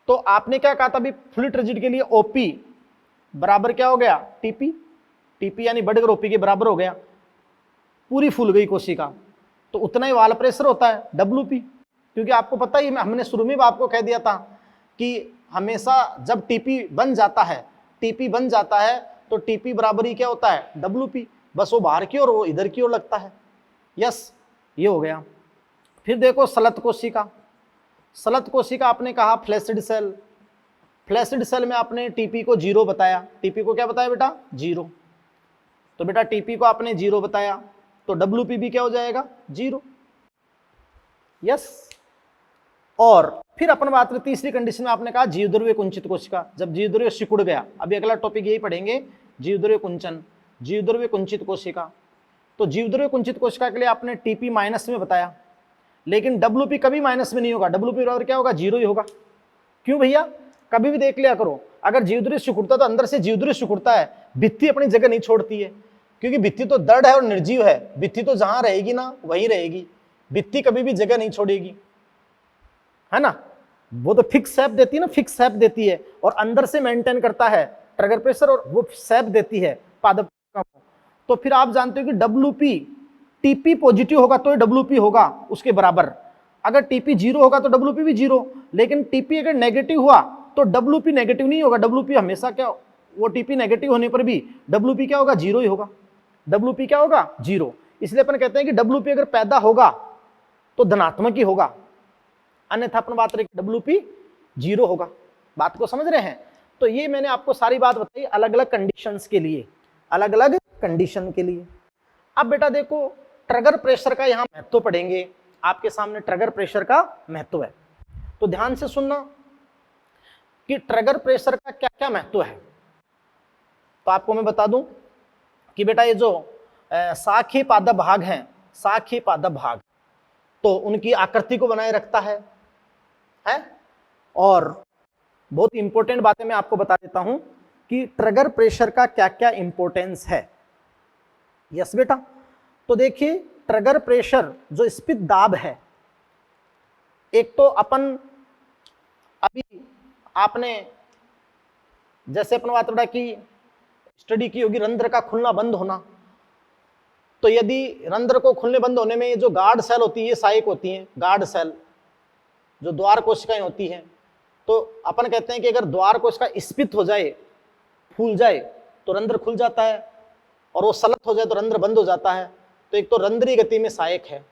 तो आपने क्या कहा था अभी, फुली ट्रिजिड के लिए OP बराबर क्या हो गया, टीपी यानी बढ़कर OP के बराबर हो गया, पूरी फूल गई कोशिका, तो उतना ही वाल प्रेशर होता है WP। क्योंकि आपको पता ही, हमने शुरू में आपको कह दिया था कि हमेशा जब टीपी बन जाता है तो टीपी बराबर ही क्या होता है, WP, बस वो बाहर की ओर वो इधर की ओर लगता है। यस, ये हो गया। फिर देखो सलत कोशिका आपने कहा फ्लैसिड सेल में आपने टीपी को 0 बताया। टीपी को क्या बताया बेटा, 0। तो बेटा टीपी को आपने 0 बताया तो WP भी क्या हो जाएगा, 0। यस। और फिर अपन बात करें तीसरी कंडीशन में, आपने कहा जीवद्रव्य कुंचित कोशिका, जब जीवद्रव्य सिकुड़ गया, अभी अगला टॉपिक यही पढ़ेंगे, जीवद्रव्य कुंचन, जीवद्रव्य कुंचित कोशिका। तो जीवद्रव्य कुंचित कोशिका के लिए आपने टीपी माइनस में बताया, लेकिन WP कभी माइनस में नहीं होगा, WP बराबर क्या होगा, 0 ही होगा। क्यों भैया, कभी भी देख लिया करो, अगर जीवद्रव्य सिकुड़ता तो अंदर से जीवद्रव्य सिकुड़ता है, भित्ति अपनी जगह नहीं छोड़ती है, क्योंकि भित्ति तो दृढ़ है और निर्जीव है, भित्ति तो जहां रहेगी ना वहीं रहेगी, भित्ति कभी भी जगह नहीं छोड़ेगी, है ना। वो तो फिक्स शेप देती है ना, फिक्स शेप देती है और अंदर से मेंटेन करता है ट्रिगर प्रेशर, और वो शेप देती है पादप। तो फिर आप जानते हो कि WP TP पॉजिटिव होगा तो WP होगा उसके बराबर, अगर TP 0 होगा तो WP भी 0, लेकिन TP अगर नेगेटिव हुआ तो WP नेगेटिव नहीं होगा, WP हमेशा क्या, वो TP नेगेटिव होने पर भी WP क्या होगा, 0 ही होगा, WP क्या होगा, 0। इसलिए अपन कहते हैं कि WP अगर पैदा होगा तो धनात्मक ही होगा, अन्यथा अपन बात रहे WP 0 होगा। बात को समझ रहे हैं? तो ये मैंने आपको सारी बात बताई अलग अलग कंडीशंस के लिए, अलग अलग कंडीशन के लिए। अब बेटा देखो ट्रिगर प्रेशर का यहां महत्व पढ़ेंगे, आपके सामने ट्रिगर प्रेशर का महत्व है, तो ध्यान से सुनना कि ट्रिगर प्रेशर का क्या क्या महत्व है। तो आपको मैं बता दूं कि बेटा ये जो शाखीय पादप भाग हैं, शाखीय पादप भाग, तो उनकी आकृति को बनाए रखता है और बहुत इंपॉर्टेंट बातें मैं आपको बता देता हूं कि ट्रिगर प्रेशर का क्या क्या इंपॉर्टेंस है। यस बेटा, तो देखिए ट्रिगर प्रेशर जो स्फीत दाब है, एक तो अपन अभी आपने जैसे अपन बात रहा कि स्टडी की होगी रंध्र का खुलना बंद होना, तो यदि रंध्र को खुलने बंद होने में ये जो गार्ड सेल होती है, ये सहायक होती हैं, गार्ड सेल जो द्वार कोशिकाएं होती हैं, तो अपन कहते हैं कि अगर द्वार कोशिका स्फीत हो जाए, फूल जाए, तो रंध्र खुल जाता है, और वो सलत हो जाए तो रंध्र बंद हो जाता है। तो एक तो रंध्रीय गति में सहायक है,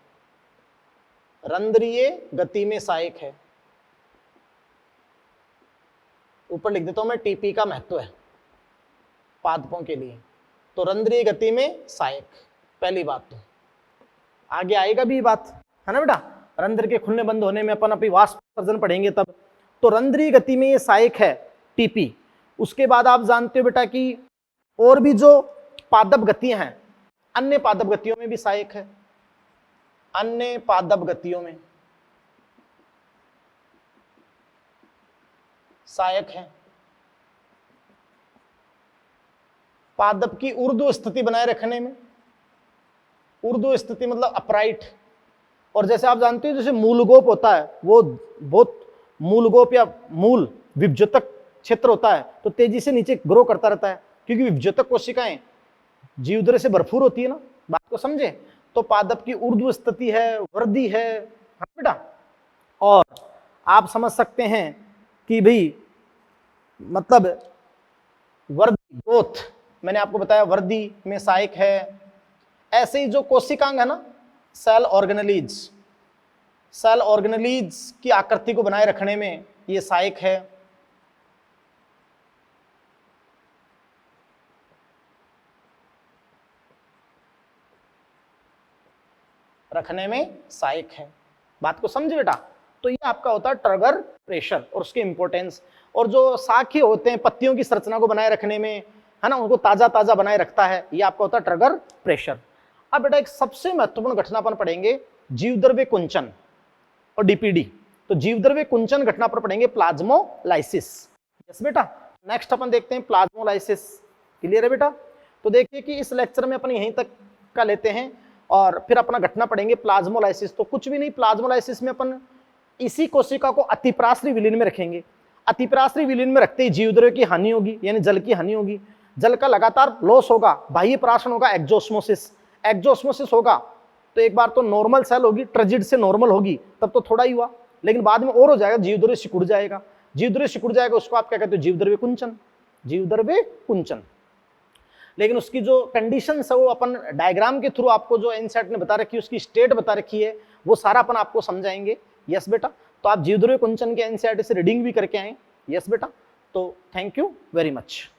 रंध्रीय गति में सहायक है, ऊपर लिख देता हूं मैं, टीपी का महत्व है पादपों के लिए, तो रंध्रीय गति में सहायक, पहली बात। तो आगे आएगा भी बात, है ना बेटा, रंध्र के खुलने बंद होने में अपन अभी वाष्प उत्सर्जन पढ़ेंगे तब, तो रंध्रीय गति में ये सहायक है टीपी। उसके बाद आप जानते हो बेटा कि और भी जो पादप गतियां हैं, अन्य पादप गतियों में भी सहायक है, अन्य पादप गतियों में सहायक है। पादप की ऊर्ध्व स्थिति बनाए रखने में, ऊर्ध्व स्थिति मतलब अपराइट, और जैसे आप जानते हो जैसे मूलगोप होता है, वो बहुत मूलगोप या मूल विभजतक क्षेत्र होता है, तो तेजी से नीचे ग्रो करता रहता है, क्योंकि विभजतक कोशिकाएं जीवद्रव्य से भरपूर होती है ना, बात को समझे। तो पादप की ऊर्ध्व स्थिति है, वृद्धि है, हाँ बेटा। और आप समझ सकते हैं कि भाई मतलब वृद्धि, ग्रोथ, मैंने आपको बताया वृद्धि में सहायक है। ऐसे ही जो कोशिकांग है ना, सेल ऑर्गेनेलीज, सेल ऑर्गेनेलीज की आकृति को बनाए रखने में ये सहायक है। रखने में सहायक है, बात को समझे बेटा। तो ये आपका होता है ट्रिगर प्रेशर और उसकी इंपॉर्टेंस। और जो शाखीय होते हैं पत्तियों की संरचना को बनाए रखने में, है ना, उनको ताजा ताजा बनाए रखता है, ये आपका होता है ट्रिगर प्रेशर। अब बेटा एक सबसे महत्वपूर्ण घटना अपन पढ़ेंगे, जीवद्रव्य कुंचन और डीपीडी। तो जीवद्रव्य कुंचन घटना पर पढ़ेंगे प्लाज्मोलाइसिस। यस बेटा, नेक्स्ट अपन देखते हैं प्लाज्मोलाइसिस। क्लियर है बेटा? तो देखिए कि इस लेक्चर में अपन यहीं तक का लेते हैं और फिर अपना घटना पढ़ेंगे प्लाज्मोलाइसिस। तो कुछ भी नहीं, प्लाज्मोलाइसिस में अपन इसी कोशिका को अतिप्राश्रयी विलीन में रखेंगे। अतिप्राश्रयी विलीन में रखते ही जीवद्रव्य की हानि होगी, यानी जल की हानि होगी, जल का लगातार लॉस होगा, बाह्य प्राशन होगा, एक्जोस्मोसिस, एक्जोस्मोसिस होगा। तो एक बार तो नॉर्मल सेल होगी, ट्रजिड से नॉर्मल होगी, तब तो थोड़ा ही हुआ, लेकिन बाद में और हो जाएगा, जीवद्रव्य सिकुड़ जाएगा। जीवद्रव्य सिकुड़ जाएगा, उसको आप क्या कहते हो, जीवद्रव्य कुंचन, जीवद्रव्य कुंचन। लेकिन उसकी जो कंडीशंस है वो अपन डायग्राम के थ्रू आपको जो एनसीईआरटी ने बता रखी है, उसकी स्टेट बता रखी है, वो सारा अपन आपको समझाएंगे। यस बेटा, तो आप जीवद्रव्य कुंचन के एनसीईआरटी से रीडिंग भी करके आए। यस बेटा, तो थैंक यू वेरी मच।